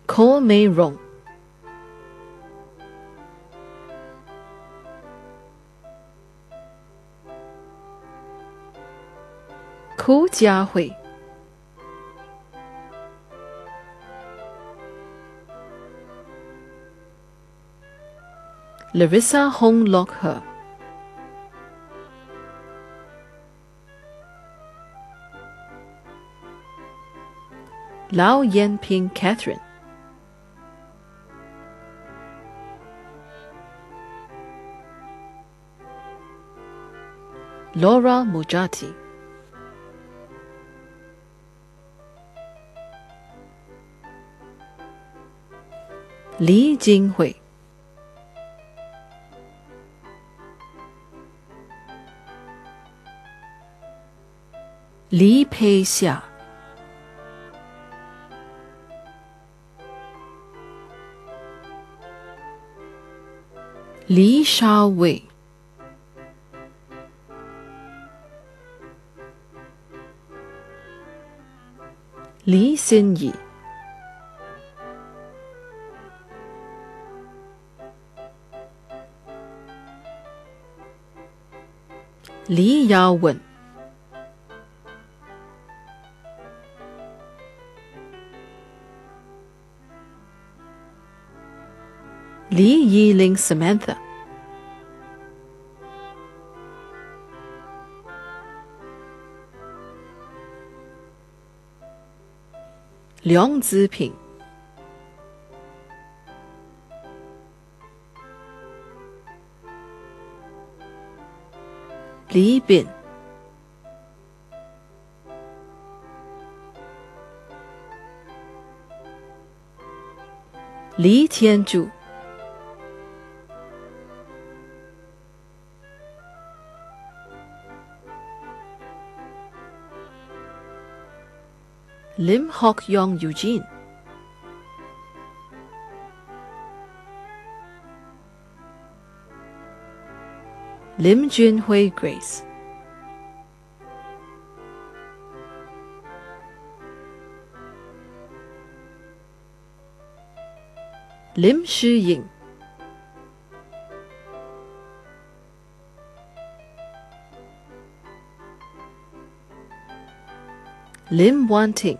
Ko Mei Rong, Ku Jiahui, Larissa Hong Lok He, Lao Yanping Catherine, Laura Mujati, Li Jinghui, Li Peixia, Li Shaowei, Li Xinyi, Li Yaowen, Li Yiling Samantha, Liang Ziping, Li Bin, Li Tianzhu, Lim Hock Yong Eugene, Lim Junhui Grace, Lim Shi Ying, Lim Wanting,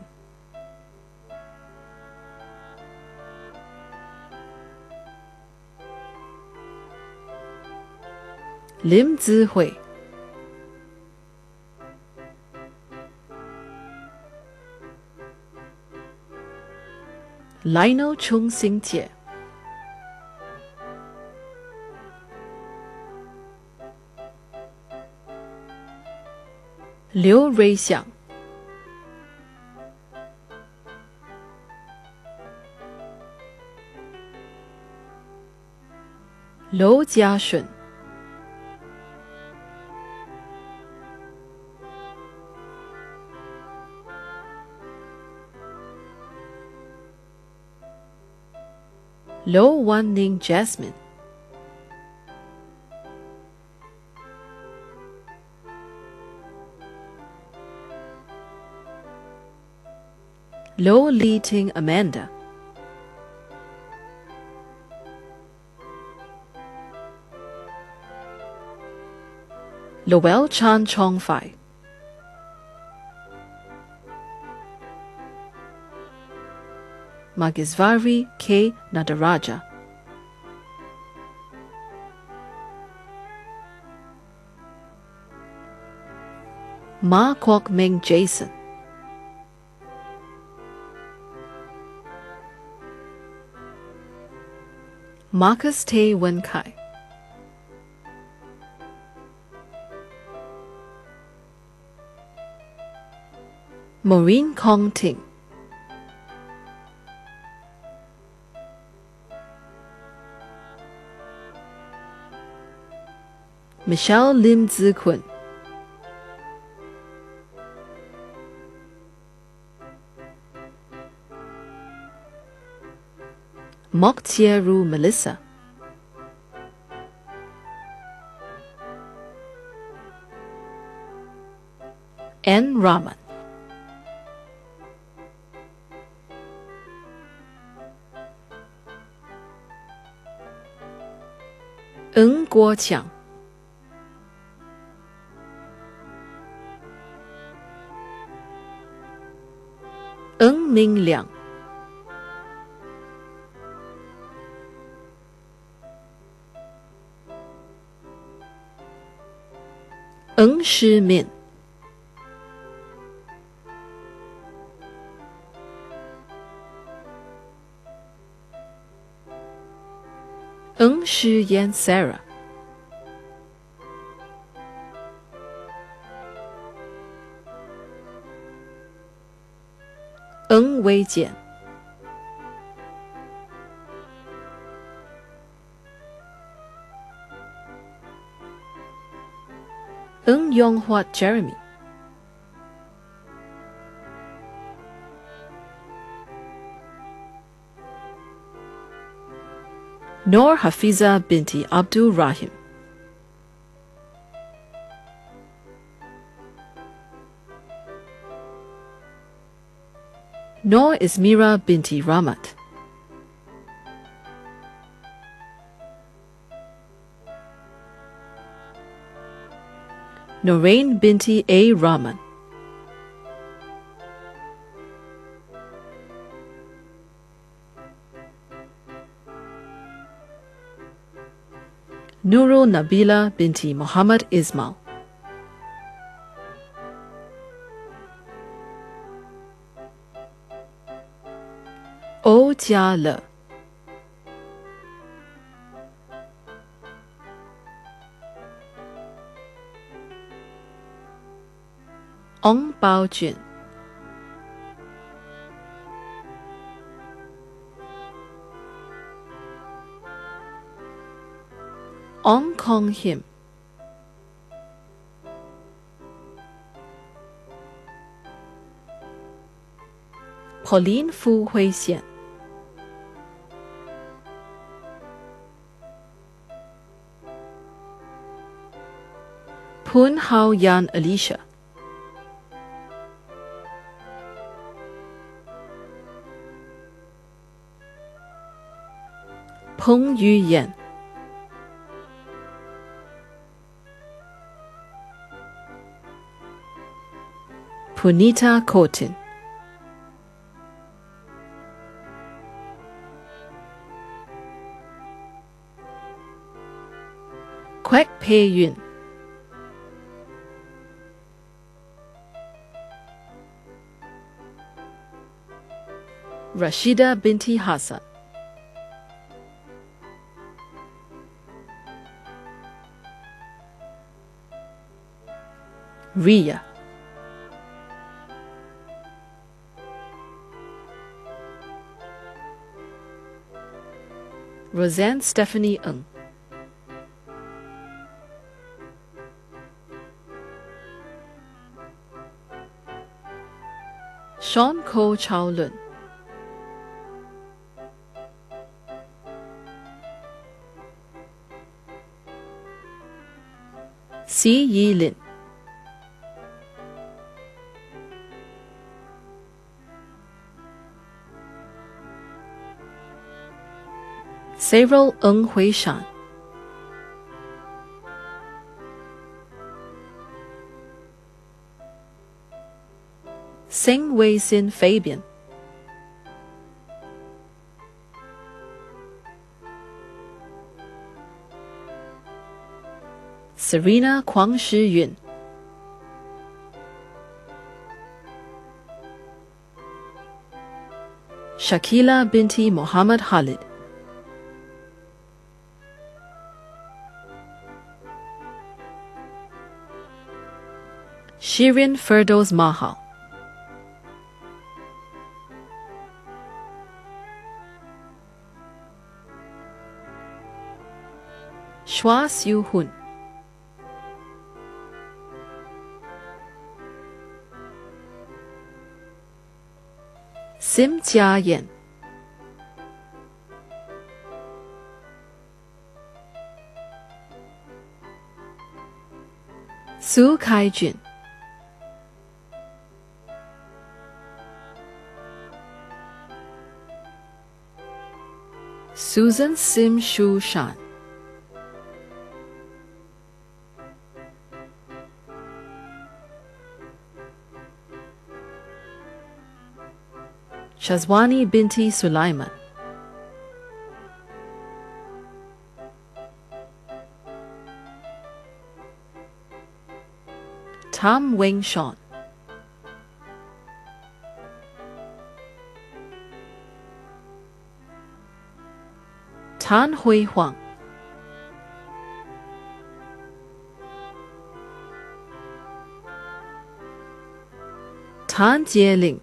Lim Zihui, Lionel Chung Xing Jie, Liu Ruixiang, Lou Jiashun, Lo Wan Ning Jasmine. Lo Li Ting Amanda. Lowell Chan Chong Fai. Magisvari K. Nadaraja. Ma Kwok Ming Jason. Marcus Tay Wen Kai. Maureen Kong Ting. Michelle Lim Zi Kun. Mok Tia Ru Melissa. N. Raman. Ng Guo Qiang. Ng Ming Liang. Ng Shi Min. Ng Shi Yan Sarah. Ng Wei Jian. Ng Yonghua Jeremy. Noor Hafiza binti Abdul Rahim. Noor Ismira binti Ramat. Norain binti A. Rahman. Nurul Nabila binti Muhammad Ismail. O Jia Le. Ong Bao Jun. Ong Kong Him. Pauline Fu Hui Xian. Pun Hao Yan Alicia. Peng Yu Yan. Punita Kotin. Kwek Pei Yun. Rashida binti Hassan. Ria. Roseanne Stephanie Ng. Sean Ko Chow Lun. Xi Yilin. Cyril Ng Huishan. Seng Wei-sin Fabian. Serena Kwang Shi-yun. Shakila binti Muhammad Khalid. Shirin Firdaus Mahal. Shua Siu Hun. Sim Jia Yan. Su Kai Jun. Susan Sim Shu Shan. Shazwani binti Sulaiman. Tam Wing Sean. Tan Hui Huang. Tan Jieling.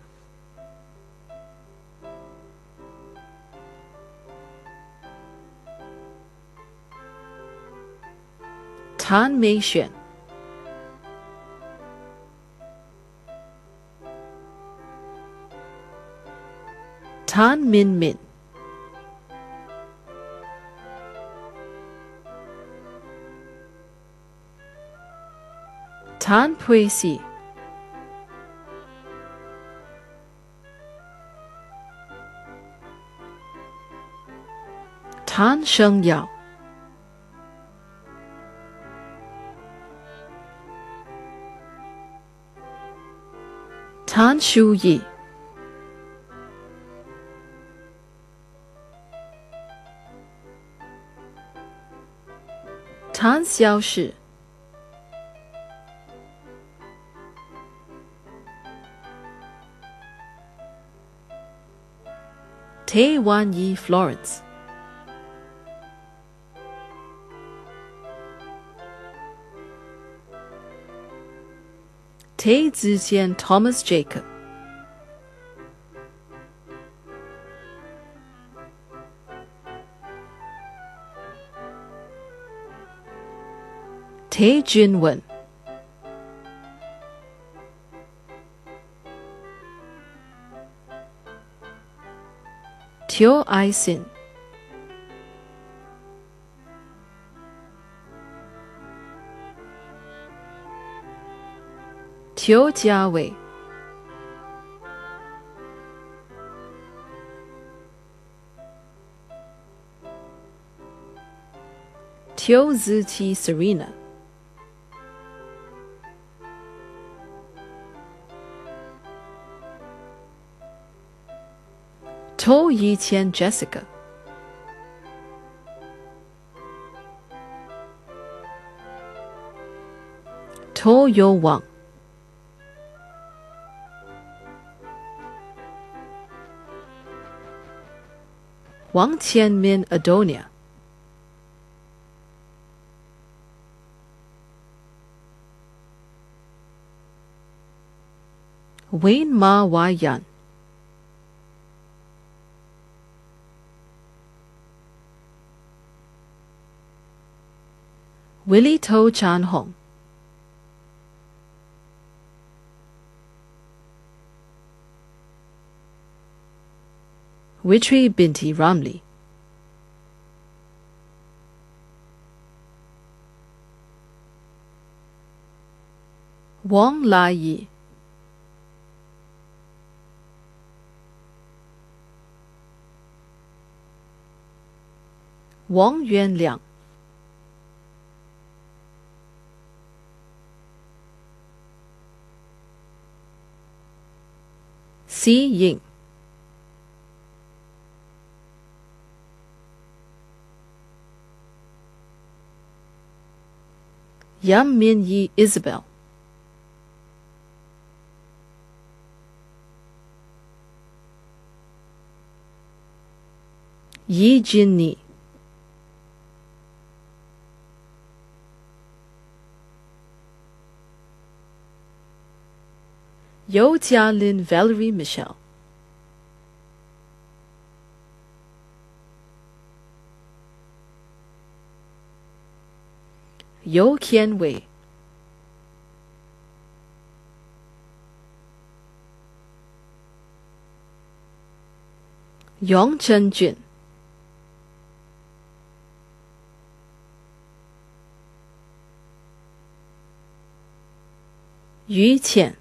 Tan Meixuan. Tan Min Min. Tan Pui Si. Tan Sheng Yao. Tan Shu Yi. Tan Xiao Shi. Tay Wan Yi Florence. Tay Ziqian Thomas Jacob. Tay Junwen. Teo Ai-sin. Teo Jiawei. Teo Ziqi Serena. To Yiqian Jessica. To Yo Wang. Wang Tianmin Adonia. Wayne Ma Wai Yan. Willie To Chan Hong. Witri binti Ramli. 王来义、王元亮、西颖、杨明仪 Isabel、叶金妮、尤嘉玲 Valerie Michelle、尤天伟、杨真俊、于谦、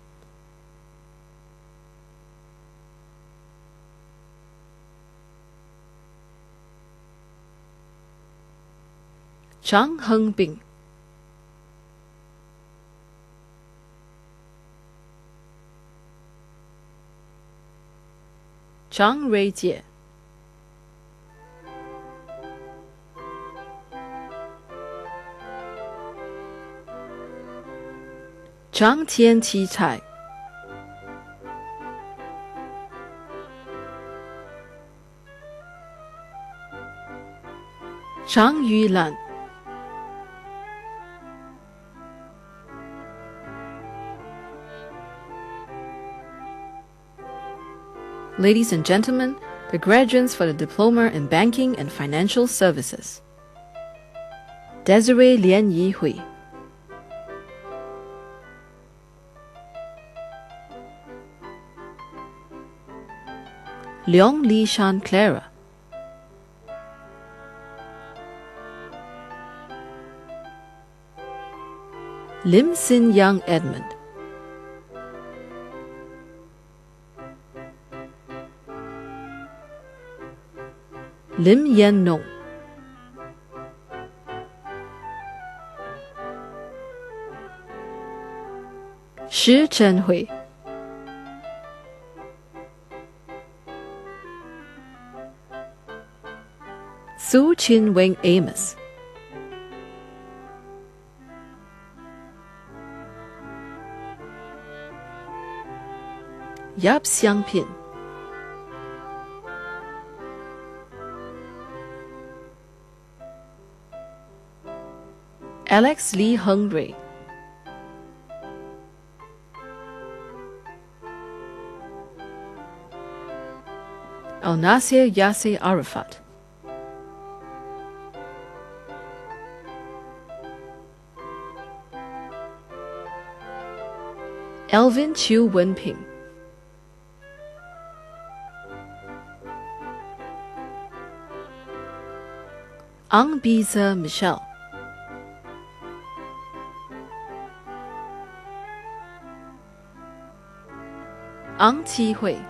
张恒斌、张瑞杰、张天奇才、张玉兰、Ladies and gentlemen, the graduates for the Diploma in Banking and Financial Services. Desiree Lian Yihui, Leong Li Shan Clara, Lim Sin Young Edmund, Lim Yen Nong, Shi Chenhui, Su Chin Weng Amos, Yap Xiangpin, Alex Lee Hungry, Al-Nasir Yasser Arafat, Elvin Chiu Wenping, Ang Biza Michelle, Ang Qi Hui,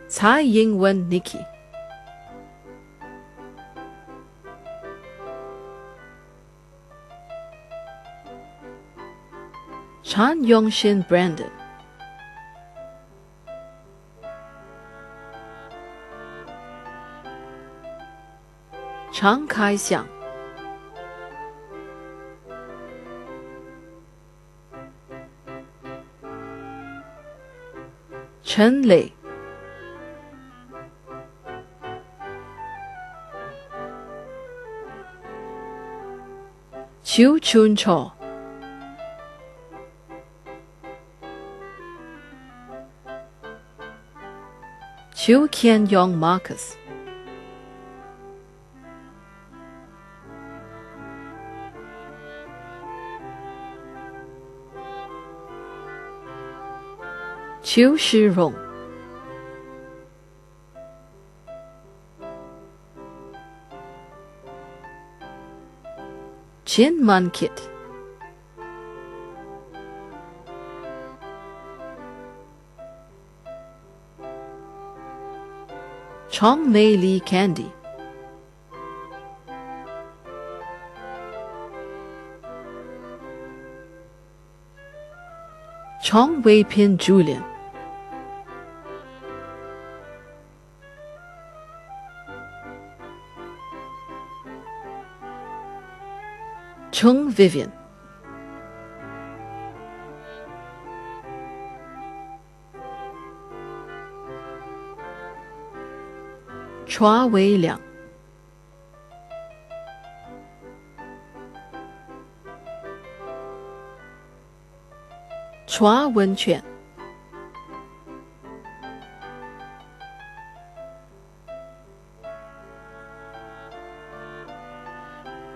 Tsai Ying-wen Nikki, Chan Yongshin Brandon, Chang Kai-xiang, Chen Lei, Chiu Chun Cho, Chiu Kian Yong Marcus, Chiu Shirong, Chin Man Kit, Chong Mei Lee Candy, Chong Wei Pin Julian, Chung Vivian, Chua Wei Liang, Chua Wen Quan,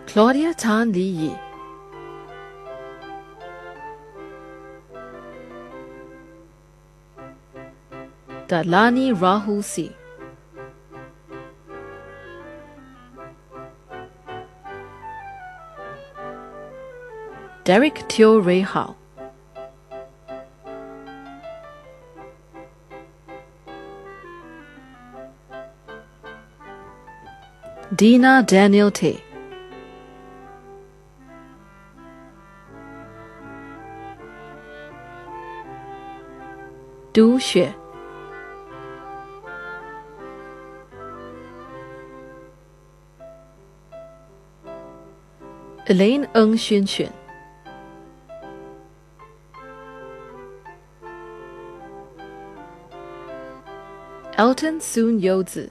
Claudia Tan Li Yi, Datlani Rahul C, Derek Teo Ray Hao, Dina Daniel Tay, Du Xue, Elaine Ng Xun Xun, Elton Soon Youzi,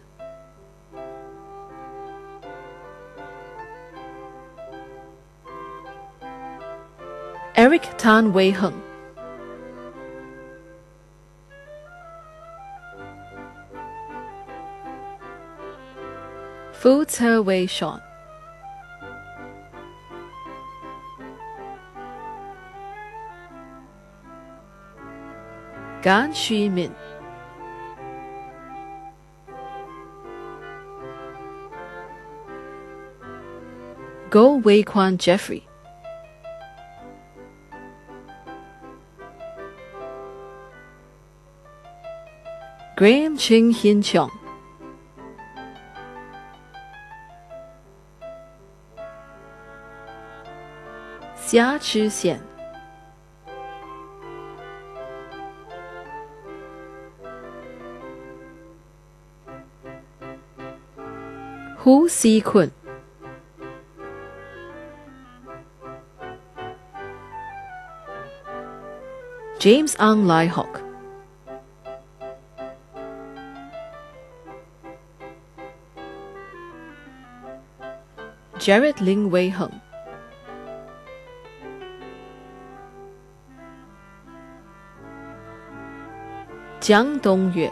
Eric Tan Wei Heng, Fu Ce Wei Sean, Gan Xu Min, Go Wei Kwan Jeffrey, Graham Ching Hin Cheong, Xia Chi Xian, Hu Si Kun, James Ang Lai Hock, Jared Ling Wei Heng, Jiang Dongyue,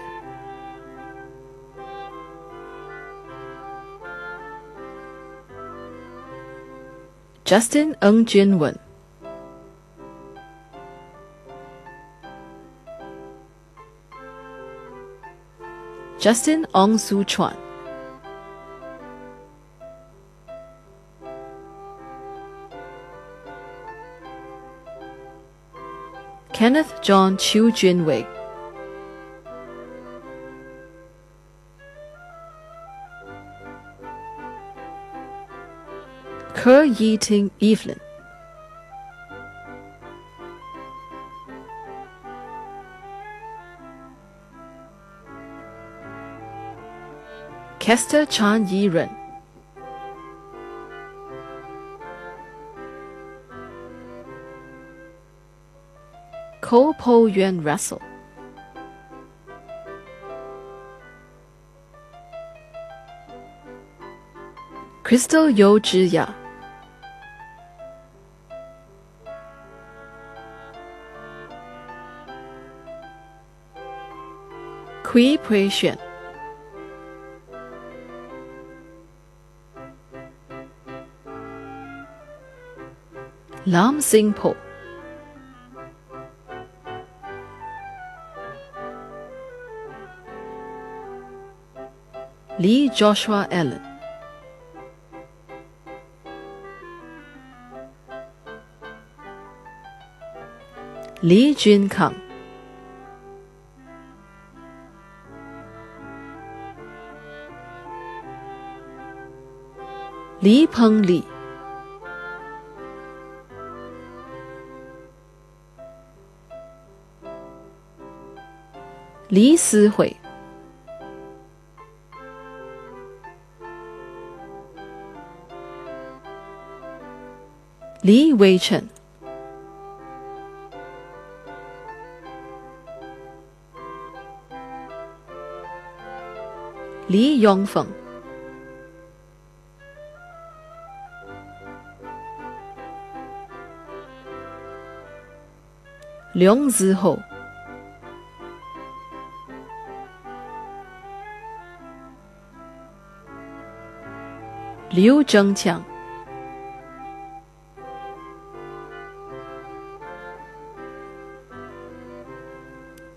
Justin Ng Jinwen, Justin Ong Su Chuan, Kenneth John Chiu Jinwei, Ke Yi Ting Evelyn, Kester Chan Yi Ren, Ko Po Yuan Russell, Crystal You Zhiya, Kui Pui Xuan, Lam Sing Po, Lee Joshua Allen, 李俊康、李鹏礼、李思慧、李伟成、李永凤、梁子厚、刘正强、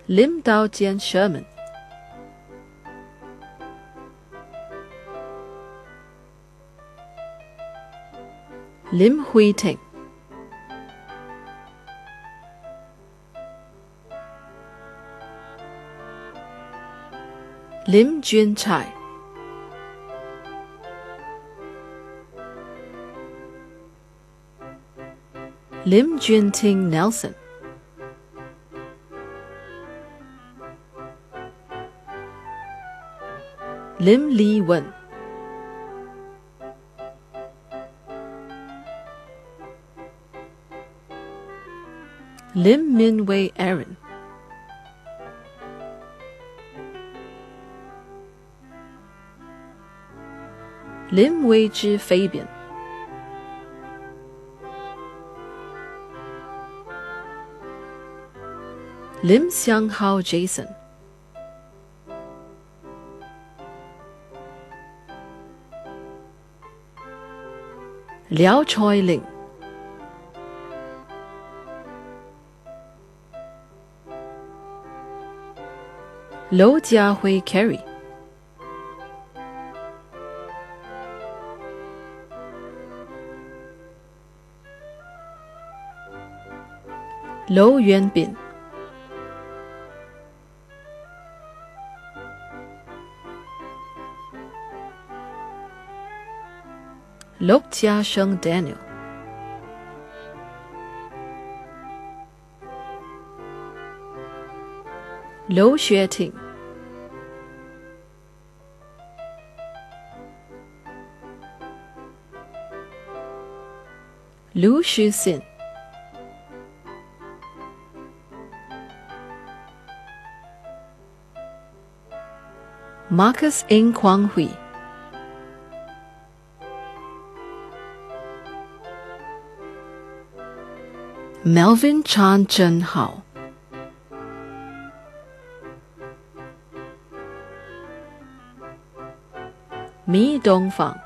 林道坚 Sherman、林慧婷、林俊才、林俊廷 Nelson、林立文、林明伟 Aaron、林伟之 Fabian、林相浩 Jason、廖彩玲、娄家辉 Carrie、娄元斌、陆家生 Daniel、娄雪婷、卢世信、Marcus Ng Quang Hui、Melvin Chan Chen Hao、米东方、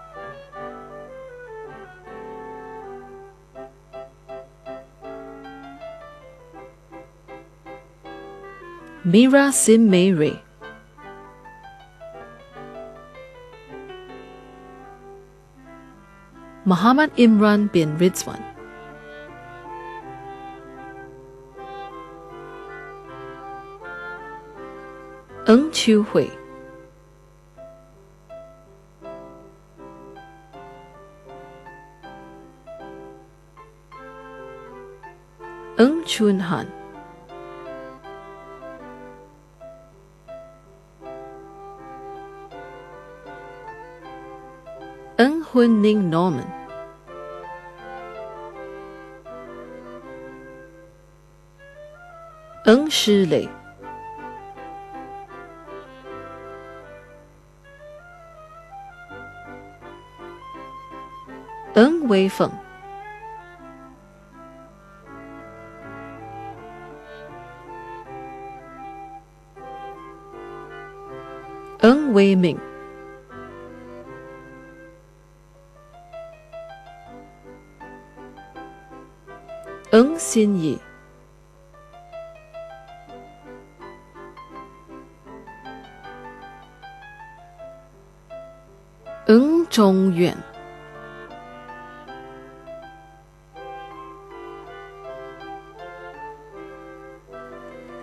Mira Sim Mary、Muhammad Imran bin Rizwan、Ng Chiu Hui、Ng Chun Han、Ng Hun Ning Norman、Ng Shi Lei、Ng Wei Feng、Ng Wei Ming、Ng Xin Yi、Ng Zhong Yuan、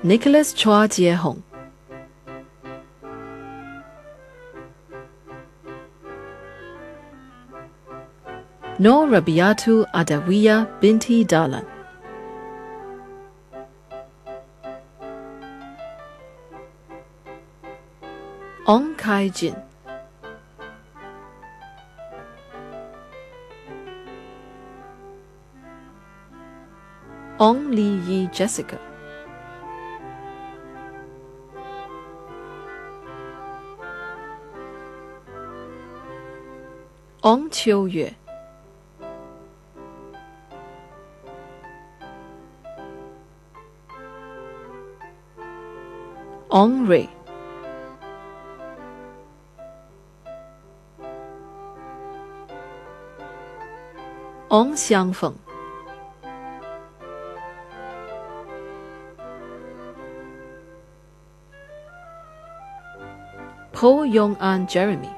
Nicholas Chua Jie Hong. Noor Rabiatu Adawiya binti Dalan. Ong Kai Jin. Ong Li Yi Jessica. Ong Chiu Yue. Ong Rui. Ong Xiangfeng. Po Yong An Jeremy.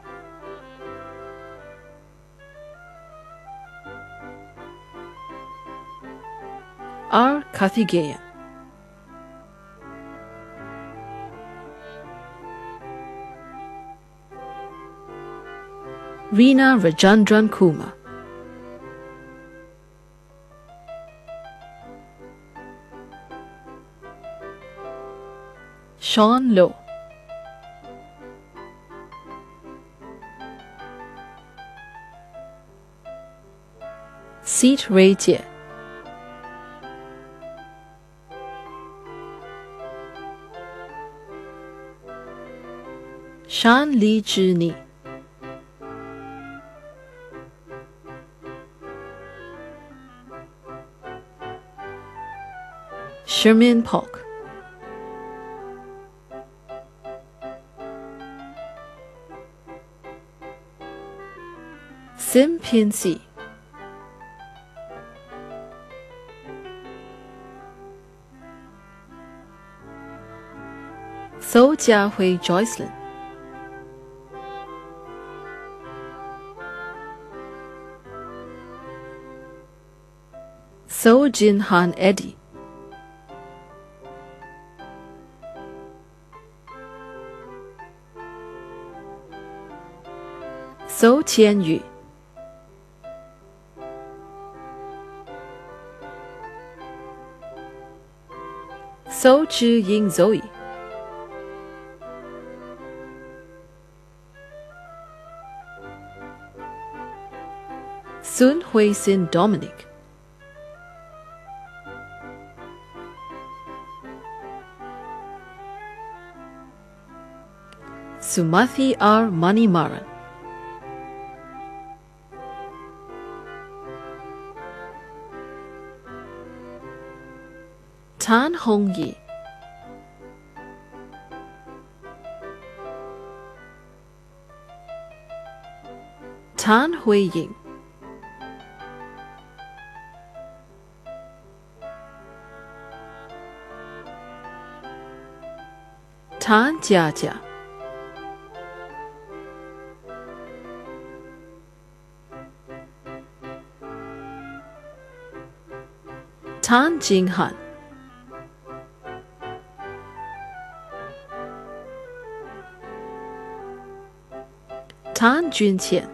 R. Kathigeya. Reena Rajandran Kumar. Sean Low. Seat Ray Jie. Shan Li Zhi. Shermin Polk. Sim Pin Si. So Jiahui Joycelyn. So Jin Han Eddie. So Qian Yu. So Zhi Ying Zoe. Sun Hui Sin Dominic. Sumathi R. Manimaran. Tan Hong Yi. Tan Hui Ying. Tan Jiajia. Tan Jinghan. Tan Junqian.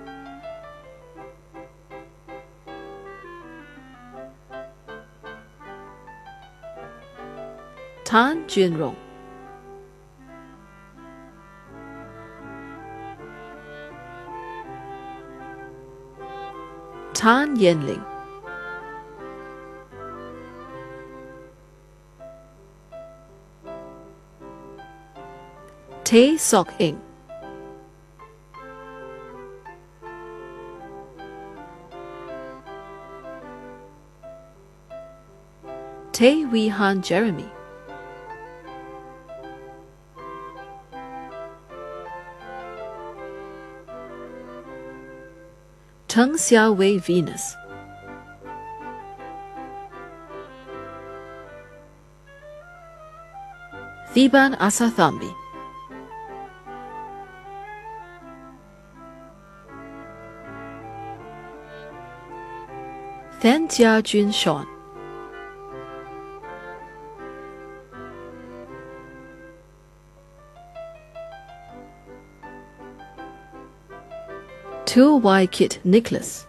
Tan Junrong. Tan Yanling. Tae Sok Ing. Tae Wee Han Jeremy. Teng Xiaowei Venus. Thiban Asathambi. Then Jiajun Sean. 2Y Kid Nicholas.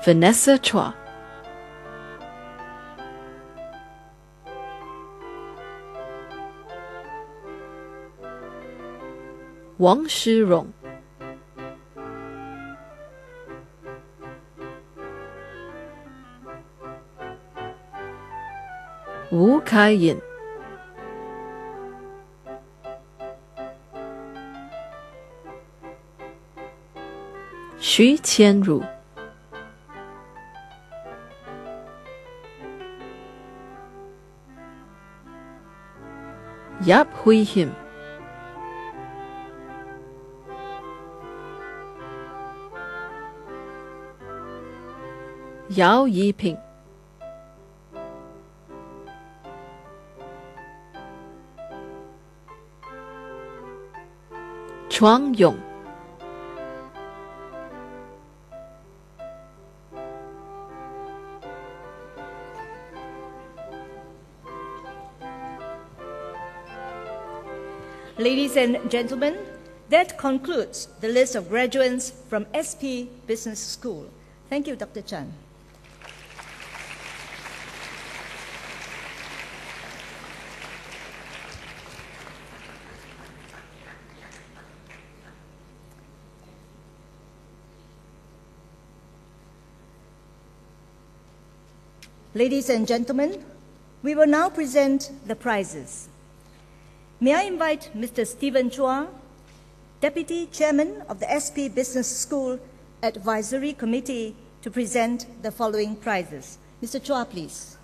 Vanessa Chua. Wang Shirong. Wu Kaiyin. Xu Qianru. Yap Hui Him. Yao Yiping. Chuang Yong. Ladies and gentlemen, that concludes the list of graduates from SP Business School. Thank you, Dr. Chan. Ladies and gentlemen, we will now present the prizes. May I invite Mr. Stephen Chua, Deputy Chairman of the SP Business School Advisory Committee, to present the following prizes. Mr. Chua, please.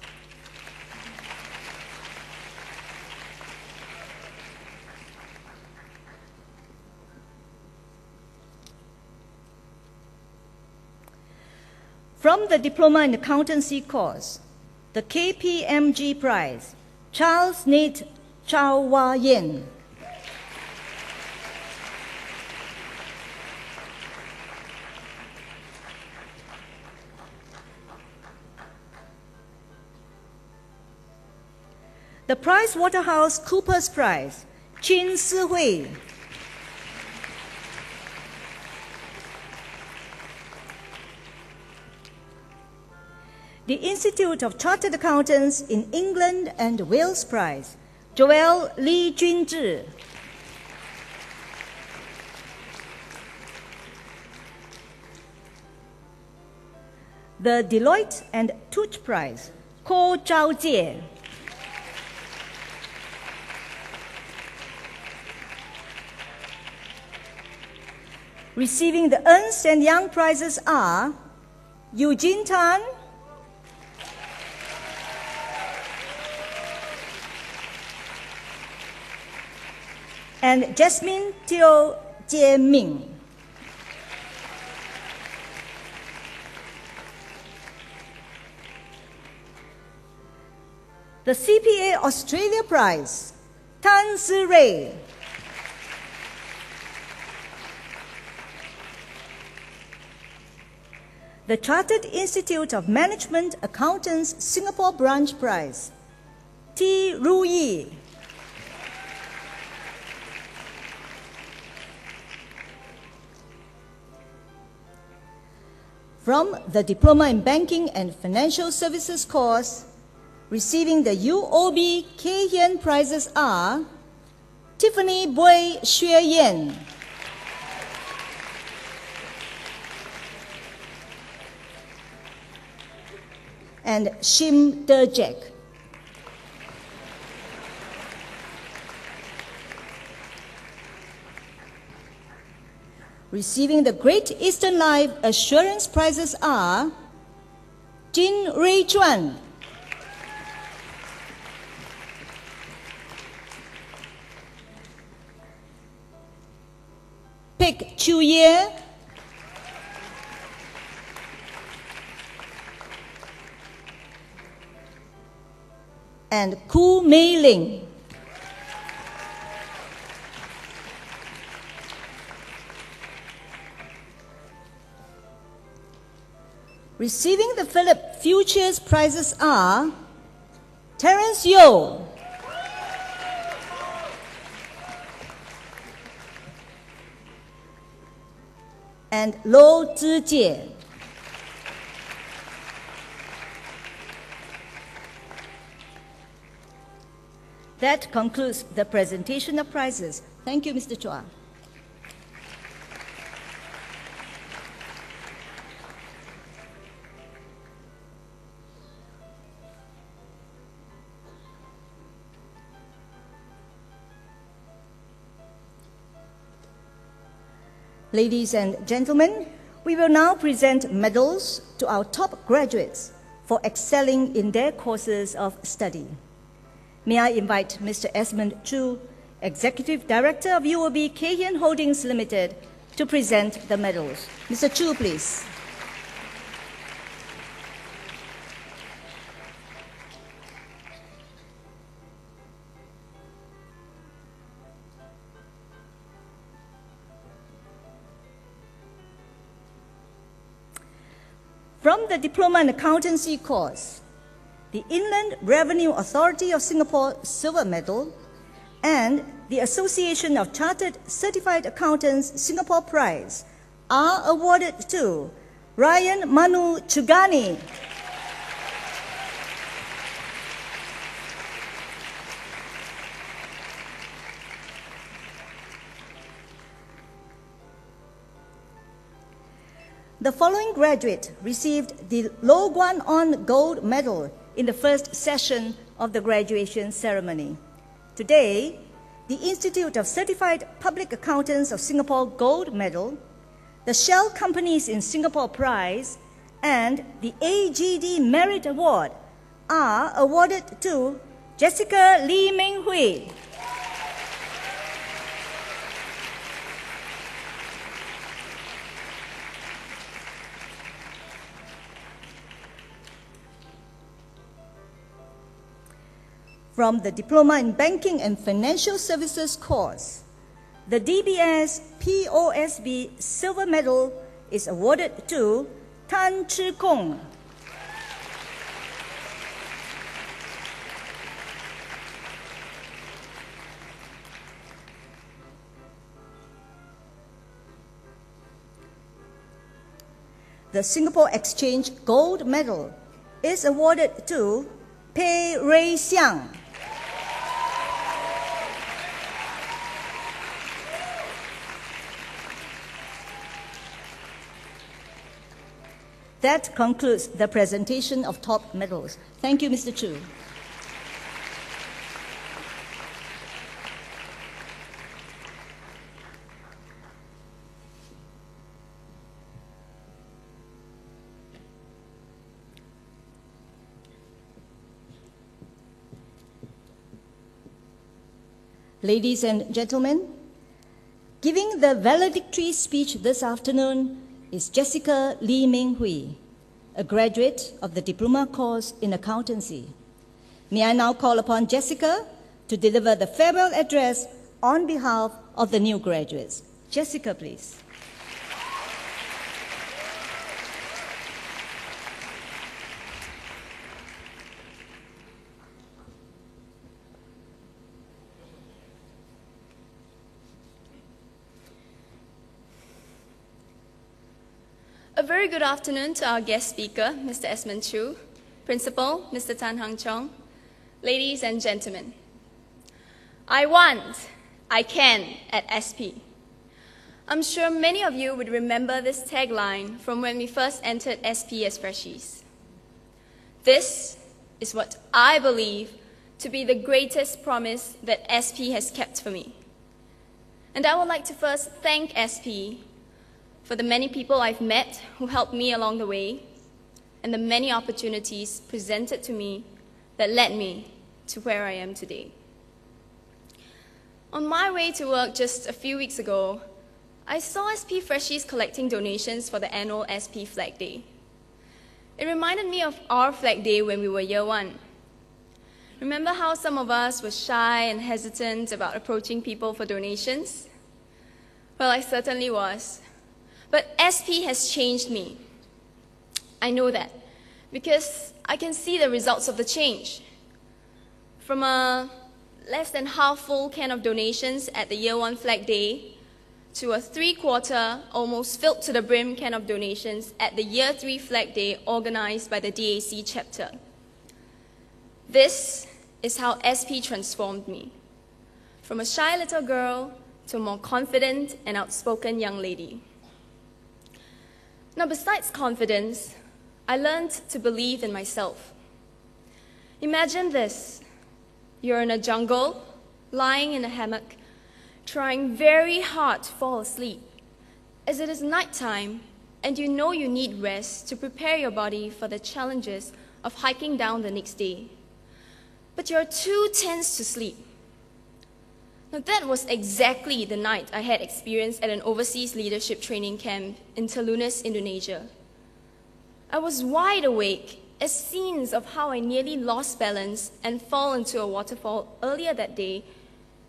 From the Diploma in Accountancy course, the KPMG Prize, Charles Nate Chow Wah Yen. The PricewaterhouseCoopers Prize, Qin Si-hui. The Institute of Chartered Accountants in England and Wales Prize, Joel Li Junzhi. The Deloitte and Touche Prize, Ko Zhaojie. Receiving the Ernst & Young prizes are Eugene Tan, and Jasmine Teo Jie Ming. The CPA Australia Prize, Tan Si-rui. The Chartered Institute of Management Accountants Singapore Branch Prize, T. Ru Yi. From the Diploma in Banking and Financial Services course, receiving the UOB Kay Hian prizes are Tiffany Boy Xue Yan, and Shim De-jack. Receiving the Great Eastern Life Assurance prizes are Jin Rui Chuan, Pek Chu Ye, and Ku Mei Ling. Receiving the Philip Futures prizes are Terence Yeo, and Lo Zhijie. That concludes the presentation of prizes. Thank you, Mr. Chua. Ladies and gentlemen, we will now present medals to our top graduates for excelling in their courses of study. May I invite Mr. Esmond Chu, Executive Director of UOB Kay Hian Holdings Limited, to present the medals. Mr. Chu, please. From the Diploma in Accountancy course, the Inland Revenue Authority of Singapore Silver Medal and the Association of Chartered Certified Accountants Singapore Prize are awarded to Ryan Manu Chugani, The following graduate received the Lo Guan On Gold Medal in the first session of the graduation ceremony. Today, the Institute of Certified Public Accountants of Singapore Gold Medal, the Shell Companies in Singapore Prize, and the AGD Merit Award are awarded to Jessica Lee Meng Hui, from the Diploma in Banking and Financial Services course, the DBS POSB Silver Medal is awarded to Tan Chi Kong. The Singapore Exchange Gold Medal is awarded to Pei Rui Xiang. That concludes the presentation of top medals. Thank you, Mr. Chu. Ladies and gentlemen, giving the valedictory speech this afternoon is Jessica Lee Meng Hui, a graduate of the Diploma course in Accountancy. May I now call upon Jessica to deliver the farewell address on behalf of the new graduates. Jessica, please. A very good afternoon to our guest speaker, Mr. Esmond Chu, Principal, Mr. Tan Hang Chong, ladies and gentlemen. I want, I can at SP. I'm sure many of you would remember this tagline from when we first entered SP as freshies. This is what I believe to be the greatest promise that SP has kept for me. And I would like to first thank SP for the many people I've met who helped me along the way, and the many opportunities presented to me that led me to where I am today. On my way to work just a few weeks ago, I saw SP Freshies collecting donations for the annual SP Flag Day. It reminded me of our Flag Day when we were year one. Remember how some of us were shy and hesitant about approaching people for donations? Well, I certainly was. But SP has changed me. I know that because I can see the results of the change. From a less than half full can of donations at the year one Flag Day to a 3/4, almost filled to the brim can of donations at the Year 3 Flag Day organized by the DAC chapter. This is how SP transformed me, from a shy little girl to a more confident and outspoken young lady. Now, besides confidence, I learned to believe in myself. Imagine this. You're in a jungle, lying in a hammock, trying very hard to fall asleep, as it is nighttime and you know you need rest to prepare your body for the challenges of hiking down the next day. But you're too tense to sleep. Now, that was exactly the night I had experienced at an overseas leadership training camp in Telunas, Indonesia. I was wide awake as scenes of how I nearly lost balance and fell into a waterfall earlier that day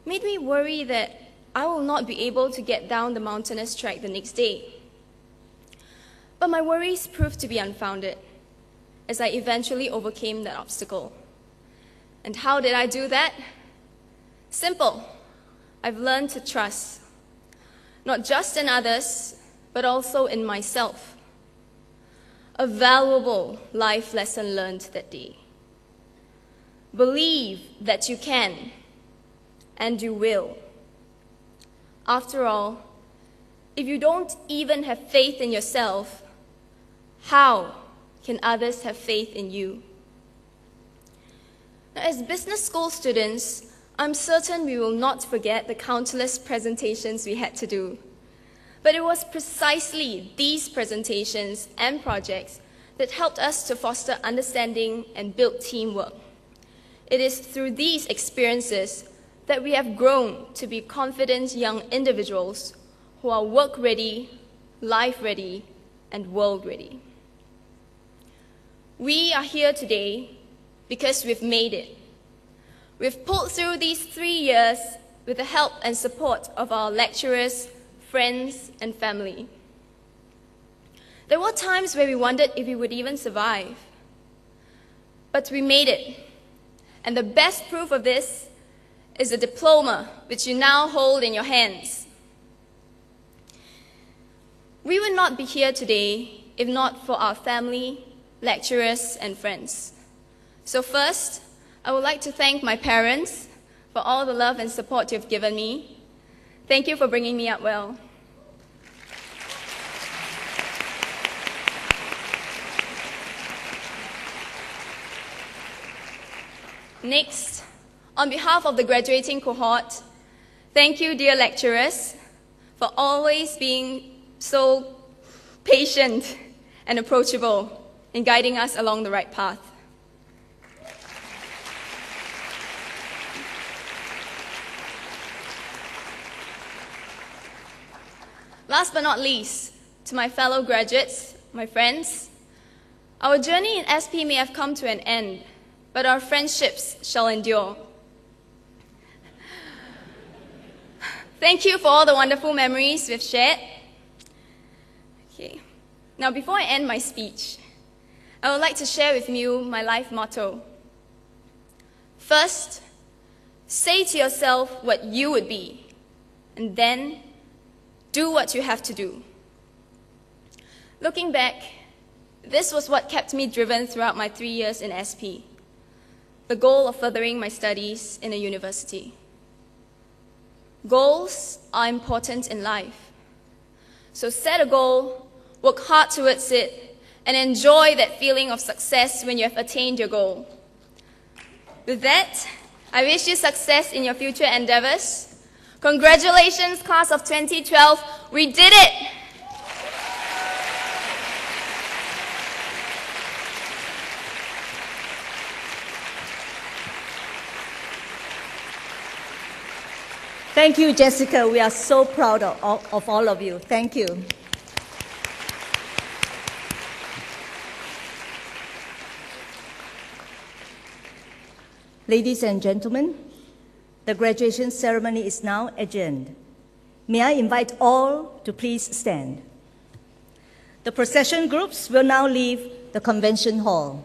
made me worry that I will not be able to get down the mountainous track the next day. But my worries proved to be unfounded, as I eventually overcame that obstacle. And how did I do that? Simple. I've learned to trust, not just in others, but also in myself. A valuable life lesson learned that day. Believe that you can, and you will. After all, if you don't even have faith in yourself, how can others have faith in you? Now, as business school students, I'm certain we will not forget the countless presentations we had to do. But it was precisely these presentations and projects that helped us to foster understanding and build teamwork. It is through these experiences that we have grown to be confident young individuals who are work-ready, life-ready, and world-ready. We are here today because we've made it. We've pulled through these 3 years with the help and support of our lecturers, friends, and family. There were times where we wondered if we would even survive. But we made it. And the best proof of this is the diploma which you now hold in your hands. We would not be here today if not for our family, lecturers, and friends. So first, I would like to thank my parents for all the love and support you've given me. Thank you for bringing me up well. Next, on behalf of the graduating cohort, thank you, dear lecturers, for always being so patient and approachable in guiding us along the right path. Last but not least, to my fellow graduates, my friends, our journey in SP may have come to an end, but our friendships shall endure. Thank you for all the wonderful memories we've shared. Okay. Now, before I end my speech, I would like to share with you my life motto. First, say to yourself what you would be, and then do what you have to do. Looking back, this was what kept me driven throughout my 3 years in SP, the goal of furthering my studies in a university. Goals are important in life. So set a goal, work hard towards it, and enjoy that feeling of success when you have attained your goal. With that, I wish you success in your future endeavors. Congratulations, class of 2012. We did it! Thank you, Jessica. We are so proud of all of you. Thank you. Ladies and gentlemen, the graduation ceremony is now adjourned. May I invite all to please stand. The procession groups will now leave the convention hall.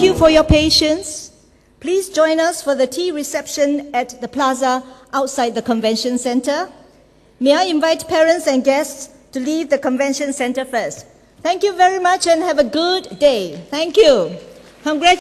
Thank you for your patience. Please join us for the tea reception at the plaza outside the convention center. May I invite parents and guests to leave the convention center first. Thank you very much and have a good day. Thank you. Congratulations.